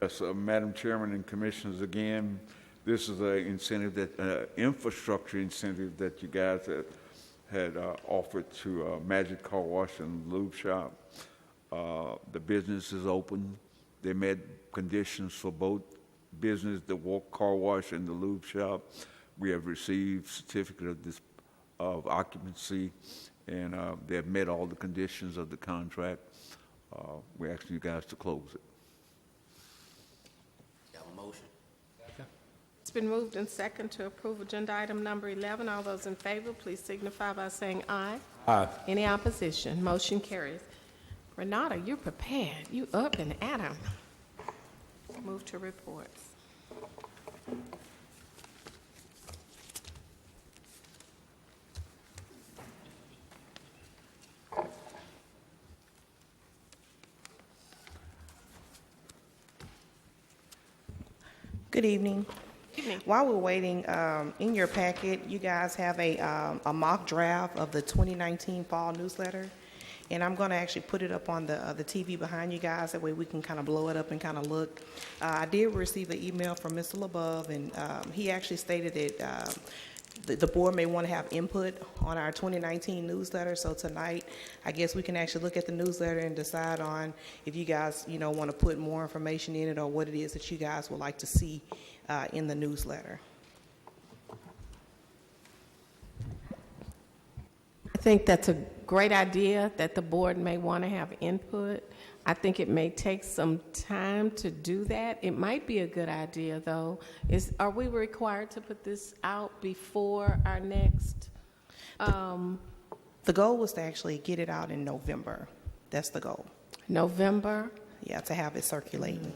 Yes, Madam Chairman and Commissioners, again, this is an incentive infrastructure incentive that you guys had offered to Magic Car Wash and Lube Shop. The business is open. They met conditions for both business, the car wash and the lube shop. We have received certificate of occupancy, and they have met all the conditions of the contract. We're asking you guys to close it. You have a motion? It's been moved and second to approve agenda item number 11. All those in favor, please signify by saying aye. Aye. Any opposition? Motion carries. Renata, you're prepared. You up and at 'em. Move to reports. Good evening. Evening. While we're waiting, in your packet, you guys have a mock draft of the 2019 fall newsletter. And I'm going to actually put it up on the TV behind you guys. That way we can kind of blow it up and kind of look. I did receive an email from Mr. LaBeouf, and he actually stated that the board may want to have input on our 2019 newsletter. So tonight, I guess we can actually look at the newsletter and decide on if you guys, want to put more information in it or what it is that you guys would like to see in the newsletter. I think that's a great idea that the board may want to have input. I think it may take some time to do that. It might be a good idea, though. Are we required to put this out before our next? The goal was to actually get it out in November. That's the goal. November? Yeah, to have it circulating.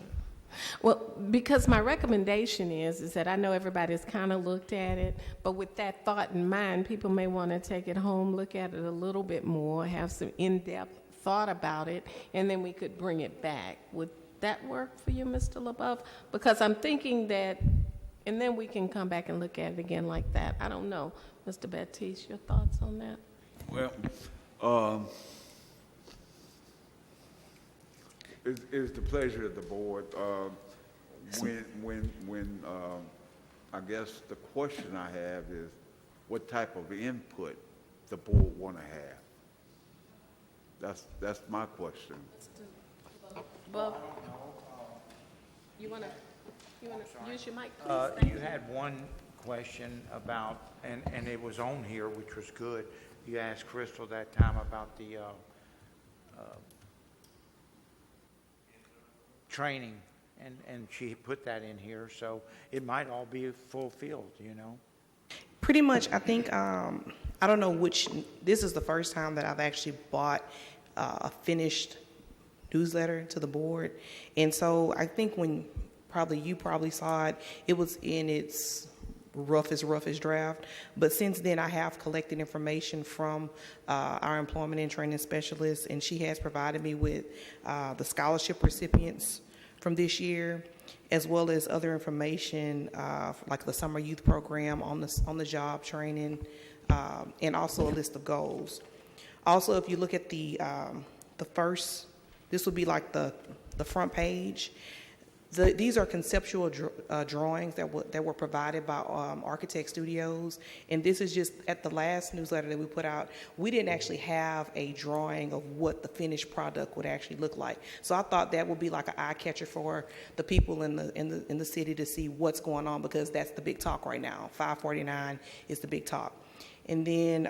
Well, because my recommendation is that I know everybody's kind of looked at it, but with that thought in mind, people may want to take it home, look at it a little bit more, have some in-depth thought about it, and then we could bring it back. Would that work for you, Mr. LaBeouf? Because I'm thinking that, and then we can come back and look at it again like that. I don't know. Mr. Baptiste, your thoughts on that? Well, it's the pleasure of the board. When I guess the question I have is, what type of input the board want to have? That's my question. Well, you want to use your mic, please? Thank You had one question about, and it was on here, which was good. You asked Crystal that time about the training, and she put that in here, so it might all be fulfilled, Pretty much, I think, I don't know which, this is the first time that I've actually bought a finished newsletter to the board. And so I think when you probably saw it, it was in its roughest draft. But since then, I have collected information from our employment and training specialist, and she has provided me with the scholarship recipients from this year, as well as other information like the summer youth program, on the job training, and also a list of goals. Also, if you look at the first, this would be like the front page. These are conceptual drawings that were provided by Architect Studios, and this is just at the last newsletter that we put out. We didn't actually have a drawing of what the finished product would actually look like. So I thought that would be like an eye catcher for the people in the city to see what's going on, because that's the big talk right now. 549 is the big talk. And then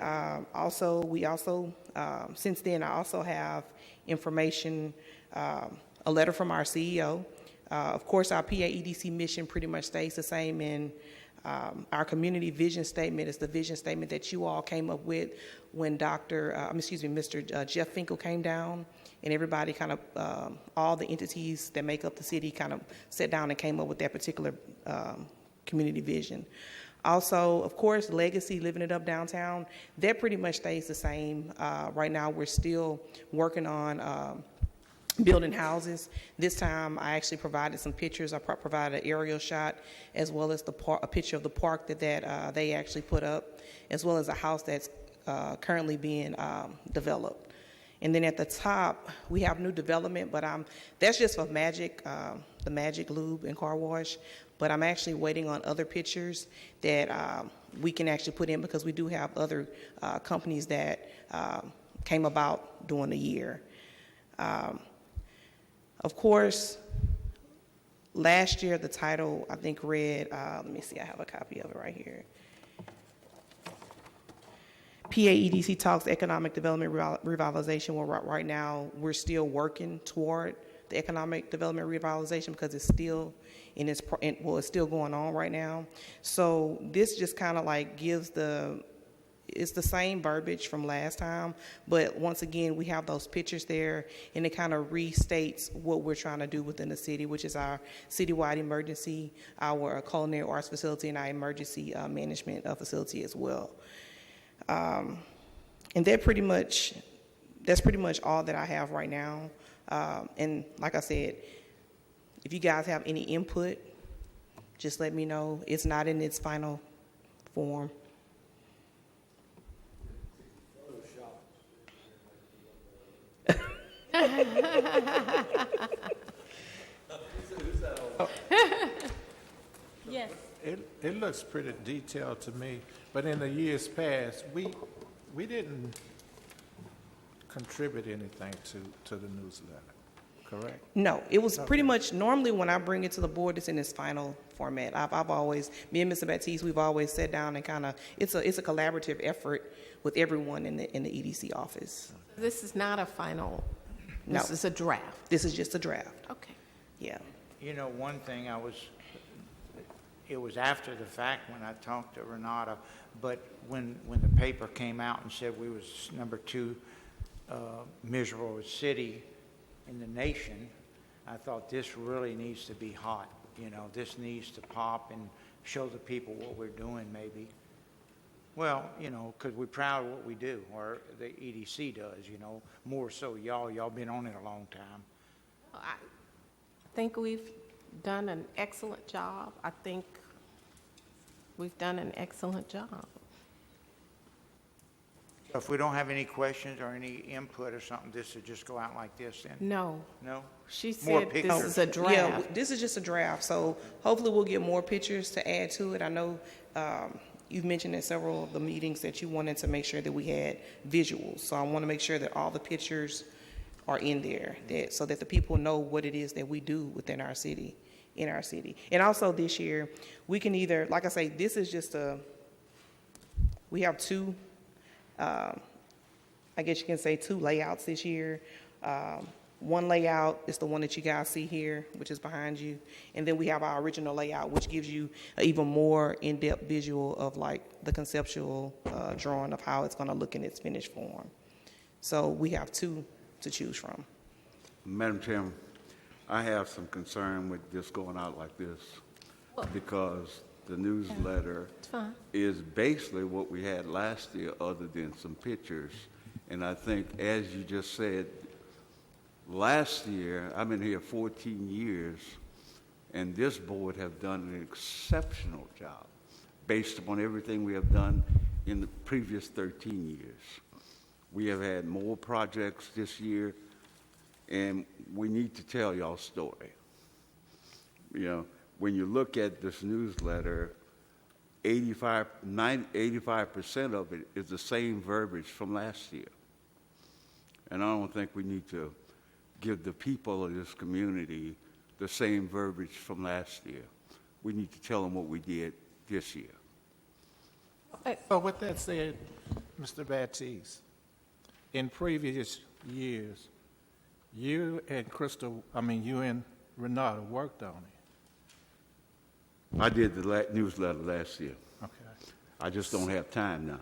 since then, I also have information, a letter from our CEO. Of course, our PA EDC mission pretty much stays the same, and our community vision statement is the vision statement that you all came up with when Mr. Jeff Finkel came down, and everybody kind of, all the entities that make up the city kind of sat down and came up with that particular community vision. Also, of course, legacy, living it up downtown, that pretty much stays the same. Right now, we're still working on building houses. This time, I actually provided some pictures. I provided an aerial shot, as well as a picture of the park that they actually put up, as well as a house that's currently being developed. And then at the top, we have new development, but that's just for the Magic Lube and Car Wash. But I'm actually waiting on other pictures that we can actually put in, because we do have other companies that came about during the year. Of course, last year the title, I think, read, let me see, I have a copy of it right here. PAEDC talks economic development revitalization. Well, right now, we're still working toward the economic development revitalization because it's still it's still going on right now. So this just kind of like gives it's the same verbiage from last time, but once again, we have those pictures there, and it kind of restates what we're trying to do within the city, which is our citywide emergency, our culinary arts facility, and our emergency management facility as well. And that's pretty much all that I have right now. And like I said, if you guys have any input, just let me know. It's not in its final form. Yes. It looks pretty detailed to me, but in the years past, we didn't contribute anything to the newsletter, correct? No, it was pretty much, normally when I bring it to the board, it's in its final format. I've always, me and Mr. Baptiste, we've always sat down and kind of, it's a collaborative effort with everyone in the EDC office. This is not a final, No. this is a draft. This is just a draft, Okay. yeah. You know, one thing it was after the fact when I talked to Renata, but when the paper came out and said we was number 2 miserable city in the nation, I thought this really needs to be hot. You know, this needs to pop and show the people what we're doing maybe. Well, you know, because we're proud of what we do, or the EDC does, you know, more so y'all been on it a long time. I think we've done an excellent job. I think we've done an excellent job. If we don't have any questions or any input or something, this would just go out like this then? No, No? she More said this pictures. is a draft. Yeah, this is just a draft, so hopefully we'll get more pictures to add to it. I know you've mentioned in several of the meetings that you wanted to make sure that we had visuals, so I want to make sure that all the pictures are in there, so that the people know what it is that we do within our city, in our city. And also this year, we can either, like I say, this is just we have 2, I guess you can say 2 layouts this year. One layout is the one that you guys see here, which is behind you. And then we have our original layout, which gives you an even more in-depth visual of like the conceptual drawing of how it's going to look in its finished form. So we have 2 to choose from. Madam Chairman, I have some concern with this going out like this because the newsletter It's fine. is basically what we had last year other than some pictures. And I think, as you just said, last year, I've been here 14 years, and this board have done an exceptional job based upon everything we have done in the previous 13 years. We have had more projects this year, and we need to tell y'all story. You know, when you look at this newsletter, 85% of it is the same verbiage from last year. And I don't think we need to give the people of this community the same verbiage from last year. We need to tell them what we did this year. So with that said, Mr. Baptiste, in previous years, you and Renata worked on it. I did the newsletter last year. Okay. I just don't have time now.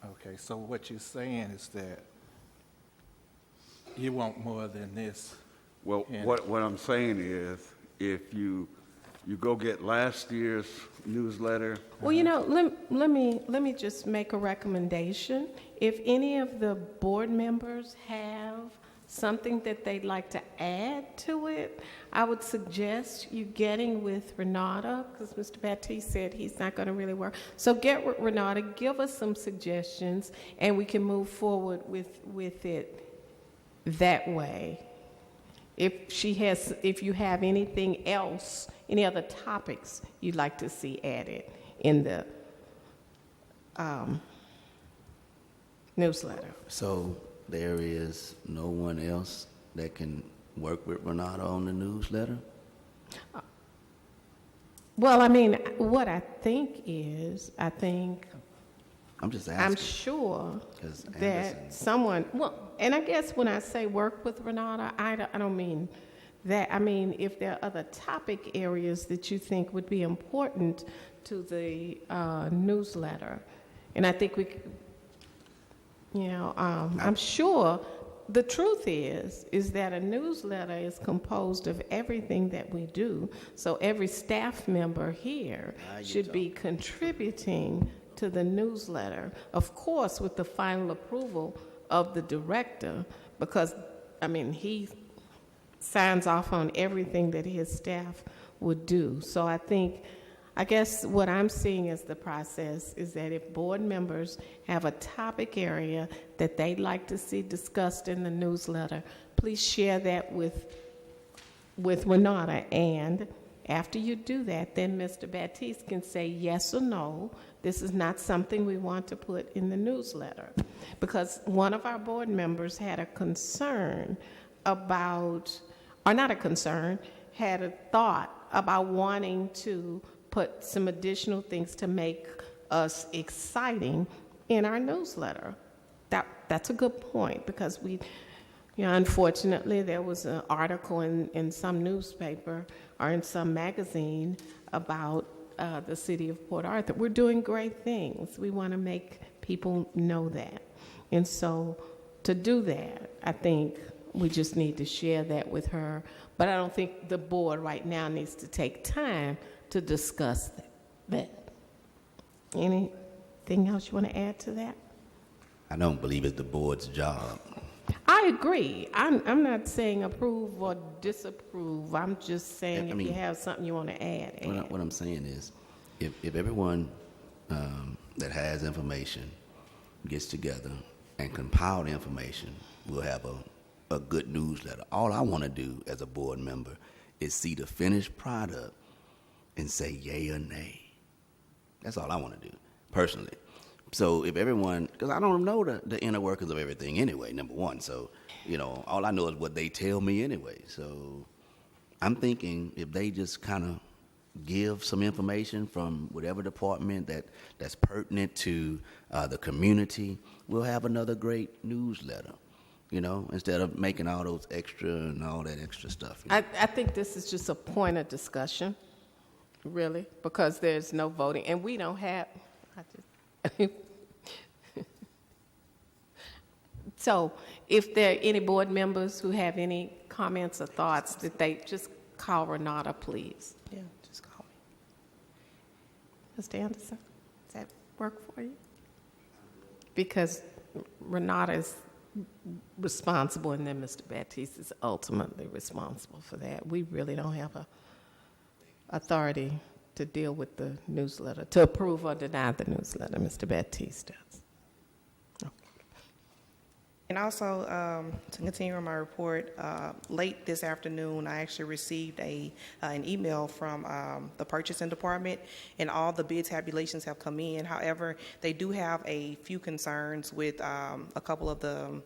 Okay, so what you're saying is that you want more than this? Well, Yeah. what I'm saying is, if you go get last year's newsletter, Well, you know, let me just make a recommendation. If any of the board members have something that they'd like to add to it, I would suggest you getting with Renata, because Mr. Baptiste said he's not going to really work. So get with Renata, give us some suggestions, and we can move forward with it that way. If you have anything else, any other topics you'd like to see added in the newsletter. So there is no one else that can work with Renata on the newsletter? Well, I mean, what I think is, I'm just I'm asking. sure 'Cause Anderson- that someone, well, and I guess when I say work with Renata, I don't mean that. I mean, if there are other topic areas that you think would be important to the newsletter, and I think we, I'm sure the truth is that a newsletter is composed of everything that we do. So every staff member here should be contributing to the newsletter, of course, with the final approval of the director, because, I mean, he signs off on everything that his staff would do. So I guess what I'm seeing as the process is that if board members have a topic area that they'd like to see discussed in the newsletter, please share that with Renata. And after you do that, then Mr. Baptiste can say yes or no, this is not something we want to put in the newsletter. Because one of our board members had a concern about, or not a concern, had a thought about wanting to put some additional things to make us exciting in our newsletter. That's a good point, because unfortunately, there was an article in some newspaper or in some magazine about the city of Port Arthur. We're doing great things. We want to make people know that. And so to do that, I think we just need to share that with her. But I don't think the board right now needs to take time to discuss that. Anything else you want to add to that? I don't believe it's the board's job. I agree. I'm not saying approve or disapprove. I'm just saying if you have something you want to add. What I'm saying is, if everyone that has information gets together and compile the information, we'll have a good newsletter. All I want to do as a board member is see the finished product and say yay or nay. That's all I want to do, personally. So if everyone, because I don't know the inner workings of everything anyway, number one. So, all I know is what they tell me anyway. So I'm thinking if they just kind of give some information from whatever department that's pertinent to the community, we'll have another great newsletter, instead of making all those extra and all that extra stuff. I think this is just a point of discussion, really, because there's no voting, and we don't have. So, if there are any board members who have any comments or thoughts, that they just call Renata, please. Yeah, just call me. Mr. Anderson, does that work for you? Because Renata is responsible, and then Mr. Baptiste is ultimately responsible for that. We really don't have a authority to deal with the newsletter, to approve or deny the newsletter. Mr. Baptiste does. And also, to continue on my report, late this afternoon, I actually received an email from the purchasing department, and all the bid tabulations have come in. However, they do have a few concerns with a couple of the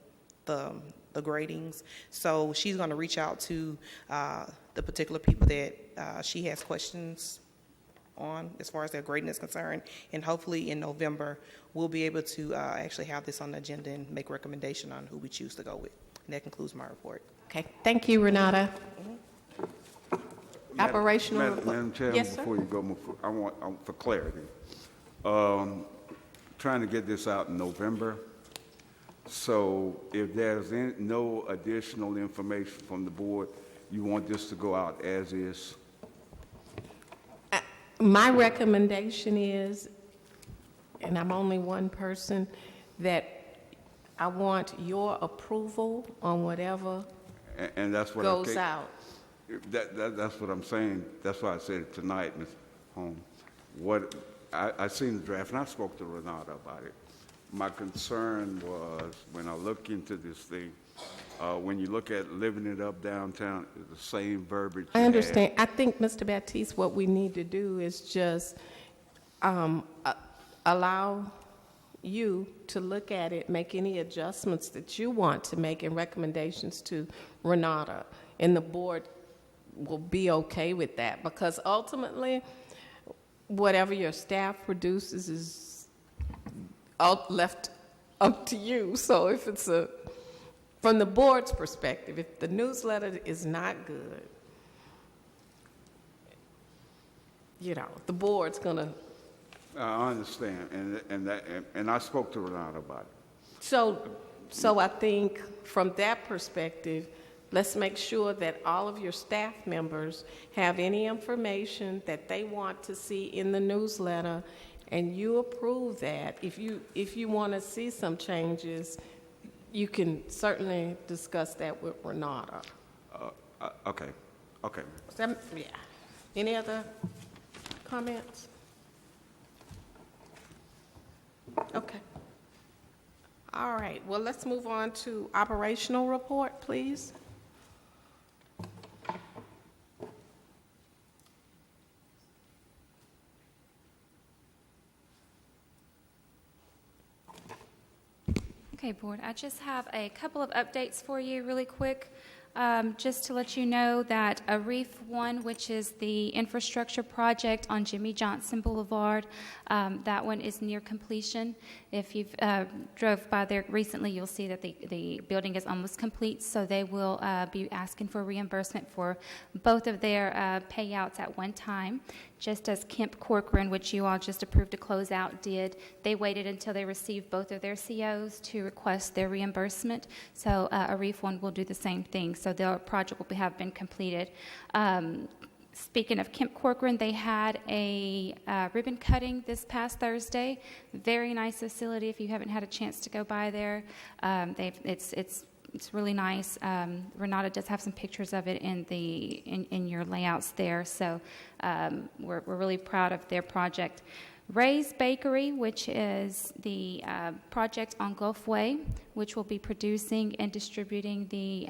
gradings. So she's going to reach out to the particular people that she has questions on as far as their grading is concerned, and hopefully in November we'll be able to actually have this on the agenda and make a recommendation on who we choose to go with. And that concludes my report. Okay, thank you, Renata. Operational. Madam Chairman, Yes, sir. before you go, I want for clarity. Trying to get this out in November. So if there's no additional information from the board, you want this to go out as is? My recommendation is, and I'm only one person, that I want your approval on whatever And that's what goes out. That's what I'm saying. That's why I said it tonight, Ms. Holmes. I seen the draft, and I spoke to Renata about it. My concern was, when I look into this thing, when you look at living it up downtown, it's the same verbiage. I you understand. I think, Mr. Baptiste, what we need to do is just allow you to look at it, make any adjustments that you want to make and recommendations to Renata. And the board will be okay with that, because ultimately, whatever your staff produces is left up to you. So if it's from the board's perspective, if the newsletter is not good, the board's gonna. I understand, and I spoke to Renata about it. So I think from that perspective, let's make sure that all of your staff members have any information that they want to see in the newsletter, and you approve that. If you want to see some changes, you can certainly discuss that with Renata. Okay. Yeah. Any other comments? Okay. All right. Well, let's move on to operational report, please. Okay, Board, I just have a couple of updates for you really quick. Just to let you know that Reef 1, which is the infrastructure project on Jimmy Johnson Boulevard, that one is near completion. If you've drove by there recently, you'll see that the building is almost complete, so they will be asking for reimbursement for both of their payouts at one time. Just as Kemp Corcoran, which you all just approved a closeout, did. They waited until they received both of their COs to request their reimbursement. So a Reef 1 will do the same thing. So their project will have been completed. Speaking of Kemp Corcoran, they had a ribbon cutting this past Thursday. Very nice facility if you haven't had a chance to go by there. It's really nice. Renata does have some pictures of it in your layouts there. So we're really proud of their project. Ray's Bakery, which is the project on Gulf Way, which will be producing and distributing the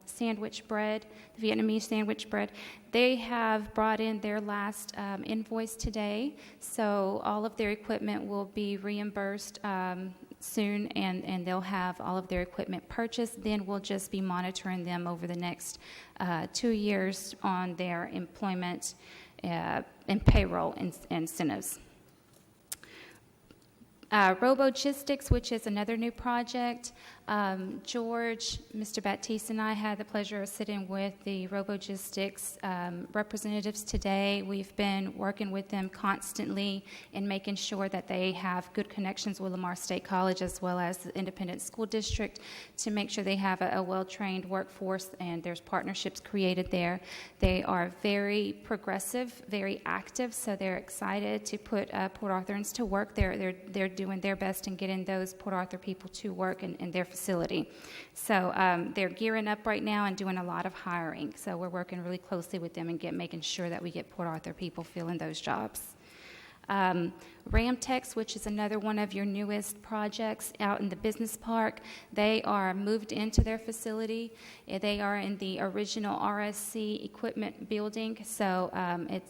sandwich bread, the Vietnamese sandwich bread. They have brought in their last invoice today, so all of their equipment will be reimbursed soon, and they'll have all of their equipment purchased. Then we'll just be monitoring them over the next 2 years on their employment and payroll incentives. Robogistics, which is another new project. George, Mr. Baptiste, and I had the pleasure of sitting with the Robogistics representatives today. We've been working with them constantly in making sure that they have good connections with Lamar State College as well as the Independent School District to make sure they have a well-trained workforce, and there's partnerships created there. They are very progressive, very active, so they're excited to put Port Arthurans to work. They're doing their best in getting those Port Arthur people to work in their facility. So they're gearing up right now and doing a lot of hiring. So we're working really closely with them and making sure that we get Port Arthur people filling those jobs. Ramtex, which is another one of your newest projects out in the business park, they are moved into their facility. They are in the original RSC equipment building, so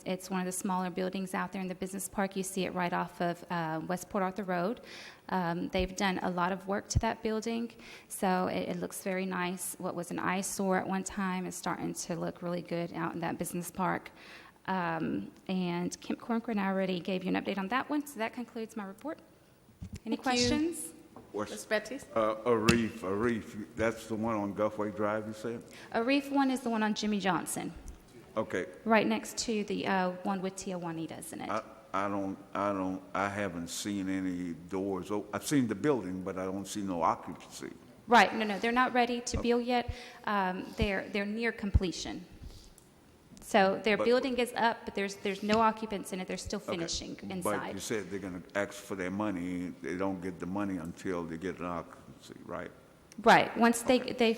it's one of the smaller buildings out there in the business park. You see it right off of West Port Arthur Road. They've done a lot of work to that building, so it looks very nice. What was an eyesore at one time is starting to look really good out in that business park. And Kemp Corcoran, I already gave you an update on that one, so that concludes my report. Any questions? Ms. Betty? A reef, that's the one on Gulfway Drive, you said? A Reef 1 is the one on Jimmy Johnson, Okay. right next to the one with Tia Juanita's in it. I haven't seen any doors. I've seen the building, but I don't see no occupancy. Right, no, they're not ready to build yet. They're near completion. So their building is up, but there's no occupants in it. They're still finishing inside. But you said they're going to ask for their money. They don't get the money until they get an occupancy, right? Right. Once they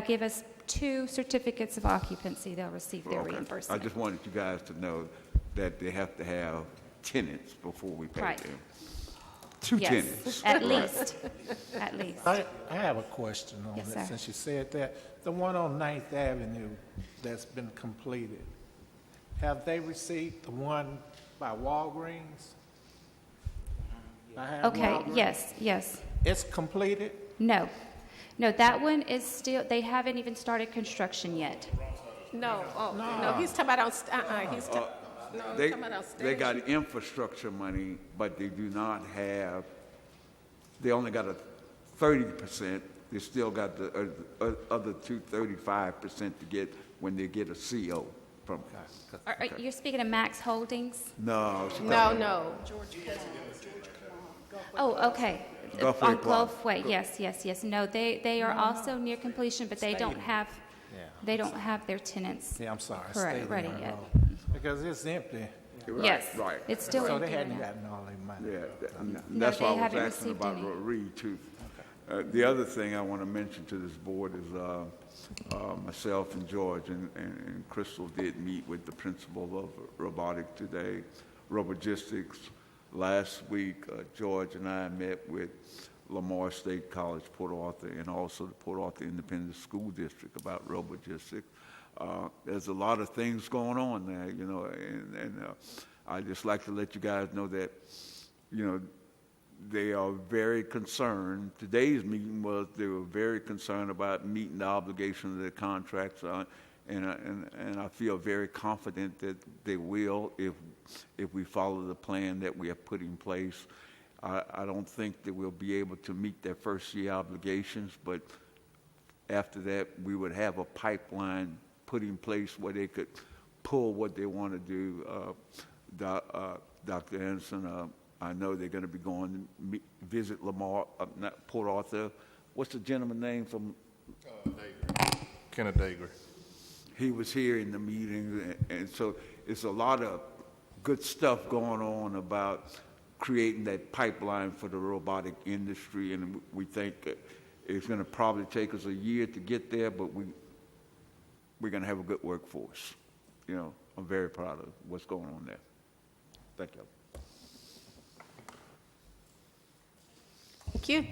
give us 2 certificates of occupancy, they'll receive their Okay. reimbursement. I just wanted you guys to know that they have to have tenants before we pay Right. them. 2 Yes, tenants. at Right. least. At least. I have a question on Yes, that, sir. since you said that. The one on 9th Avenue that's been completed, have they received the one by Walgreens? I have Okay, Margaret. yes. It's completed? No, that one is still, they haven't even started construction yet. No, no, he's talking about on, he's no, They, he's talking about on they stage. got infrastructure money, but they do not have, they only got a 30%. They still got the other 35% to get when they get a CO from. You're speaking of Max Holdings? No. she No, talking- no. Oh, okay. Gulfway On Plaza. Gulfway, yes. No, they are also near completion, but they don't have, their tenants. Yeah, I'm sorry. Correct, Stadium ready Road. yet. Because it's empty. Right, Yes, Right. it's still So they empty right hadn't now. gotten all their money. Yeah, and No, that's they why I was haven't asking received about any. Reed too. The other thing I want to mention to this board is myself and George and Crystal did meet with the principal of robotics today, Robogistics. Last week, George and I met with Lamar State College, Port Arthur, and also the Port Arthur Independent School District about Robogistics. There's a lot of things going on there, you know, and I'd just like to let you guys know that, you know, they are very concerned. Today's meeting was they were very concerned about meeting the obligations of their contracts, and I feel very confident that they will if we follow the plan that we have put in place. I don't think that we'll be able to meet their first year obligations, but after that, we would have a pipeline put in place where they could pull what they want to do. Dr. Anderson, I know they're going to be going to visit Lamar, not Port Arthur. What's the gentleman's name from? Kenneth Dager. He was here in the meeting, and so it's a lot of good stuff going on about creating that pipeline for the robotic industry, and we think it's going to probably take us a year to get there, but we're going to have a good workforce. You know, I'm very proud of what's going on there. Thank you. Thank you.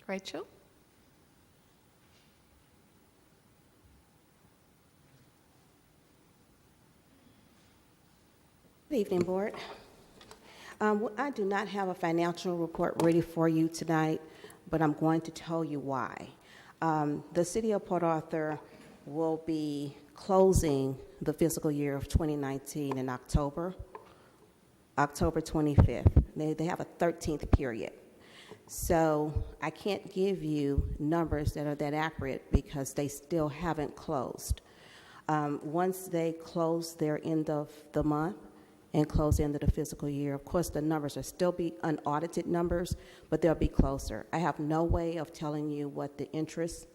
Rachel? Good evening, Board. I do not have a financial report ready for you tonight, but I'm going to tell you why. The City of Port Arthur will be closing the fiscal year of 2019 in October 25th. They have a 13th period. So I can't give you numbers that are that accurate because they still haven't closed. Once they close their end of the month and close the end of the fiscal year, of course the numbers will still be unaudited numbers, but they'll be closer. I have no way of telling you what the interest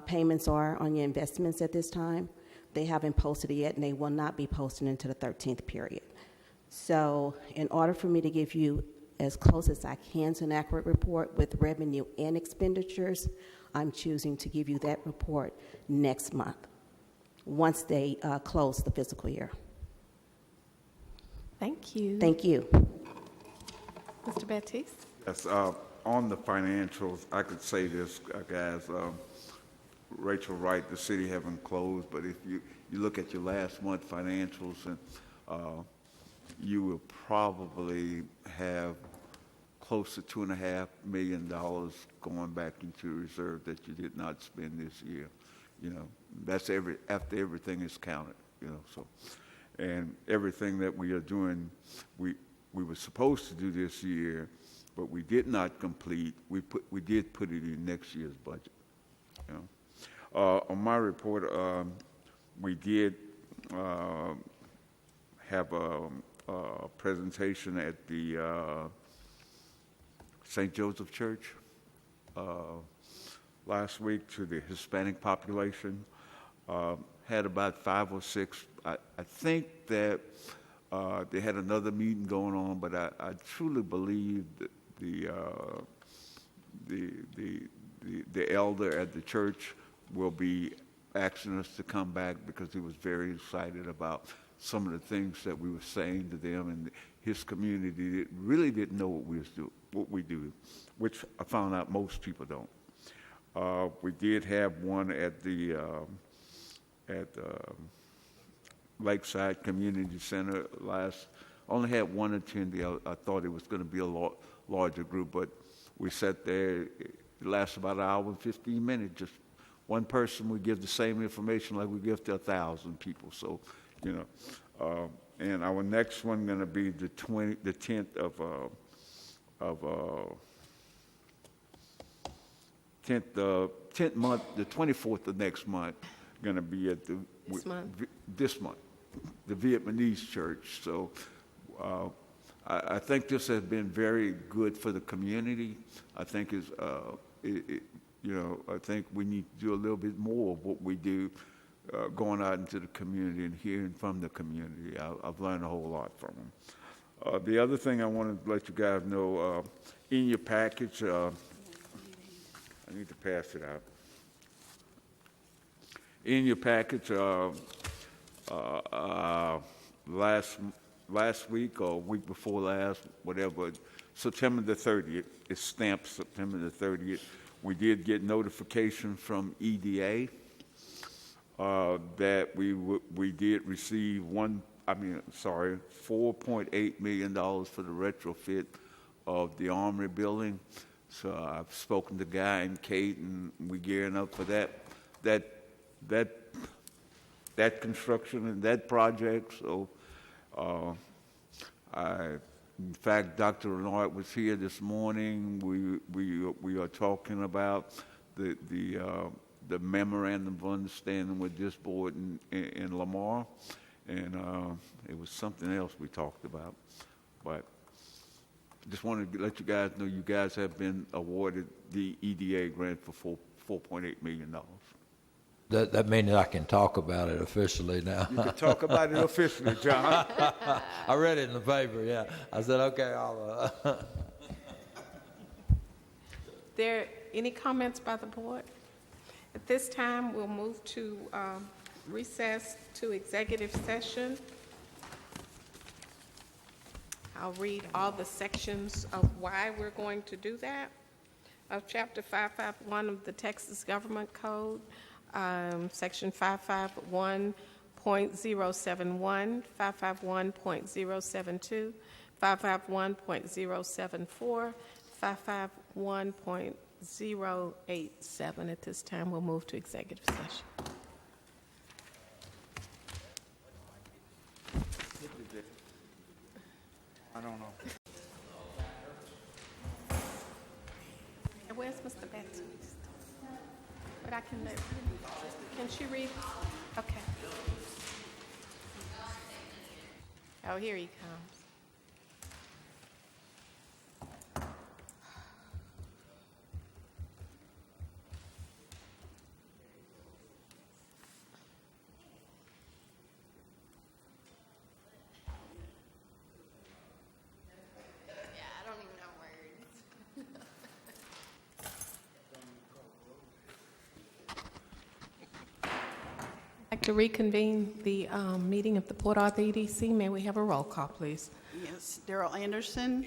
payments are on your investments at this time. They haven't posted it yet, and they will not be posted into the 13th period. So in order for me to give you as close as I can to an accurate report with revenue and expenditures, I'm choosing to give you that report next month, once they close the fiscal year. Thank you. Thank you. Mr. Baptiste? Yes, on the financials, I could say this, guys. Rachel Wright, the city haven't closed, but if you look at your last month financials, and you will probably have close to $2.5 million going back into reserve that you did not spend this year. You know, that's after everything is counted. You know, so. And everything that we are doing, we were supposed to do this year, but we did not complete. We did put it in next year's budget. You know, on my report, we did have a presentation at the St. Joseph Church last week to the Hispanic population. Had about 5 or 6. I think that they had another meeting going on, but I truly believe that the elder at the church will be asking us to come back because he was very excited about some of the things that we were saying to them, and his community really didn't know what we do, which I found out most people don't. We did have one at the Lakeside Community Center only had one attendee. I thought it was going to be a larger group, but we sat there. It lasted about an hour and 15 minutes. Just one person would give the same information like we give to 1,000 people. So, and our next one going to be the 10th of 10th month, the 24th of next month, going to be at this month, the Vietnamese church. So I think this has been very good for the community. I think I think we need to do a little bit more of what we do, going out into the community and hearing from the community. I've learned a whole lot from them. The other thing I want to let you guys know, in your package, I need to pass it out. In your package, last week or week before last, whatever, September the 30th, it's stamped September the 30th. We did get notification from EDA that we did receive $4.8 million for the retrofit of the Armory building. So I've spoken to Guy and Kate, and we're gearing up for that construction and that project. So, in fact, Dr. Renard was here this morning. We are talking about the memorandum of understanding with this board in Lamar, and it was something else we talked about, but. Just wanted to let you guys know you guys have been awarded the EDA grant for $4.8 million. That means I can talk about it officially now. You can talk about it officially, John. I read it in the paper, yeah. I said, okay, I'll... There any comments by the board? At this time, we'll move to recess to executive session. I'll read all the sections of why we're going to do that. Of Chapter 551 of the Texas Government Code, Section 551.071, 551.072, 551.074, 551.087. At this time, we'll move to executive session. I don't know. Where's Mr. Baptiste? But I can let, can she read? Okay. Oh, here he comes. I'd like to reconvene the meeting of the Port Arthur EDC. May we have a roll call, please? Yes, Darrell Anderson,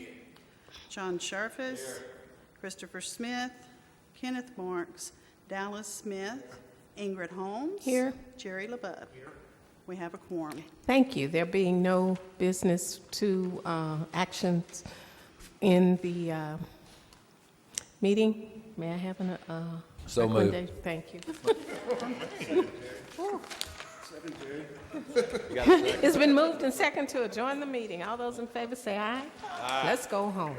John Sharfus, Christopher Smith, Kenneth Marks, Dallas Smith, Ingrid Holmes. Here. Jerry LeBeau. We have a quorum. Thank you. There being no business to actions in the meeting, may I have an So moved. recommendation? Thank you. It's been moved and second to adjourn the meeting. All those in favor say aye. Aye. Let's go home.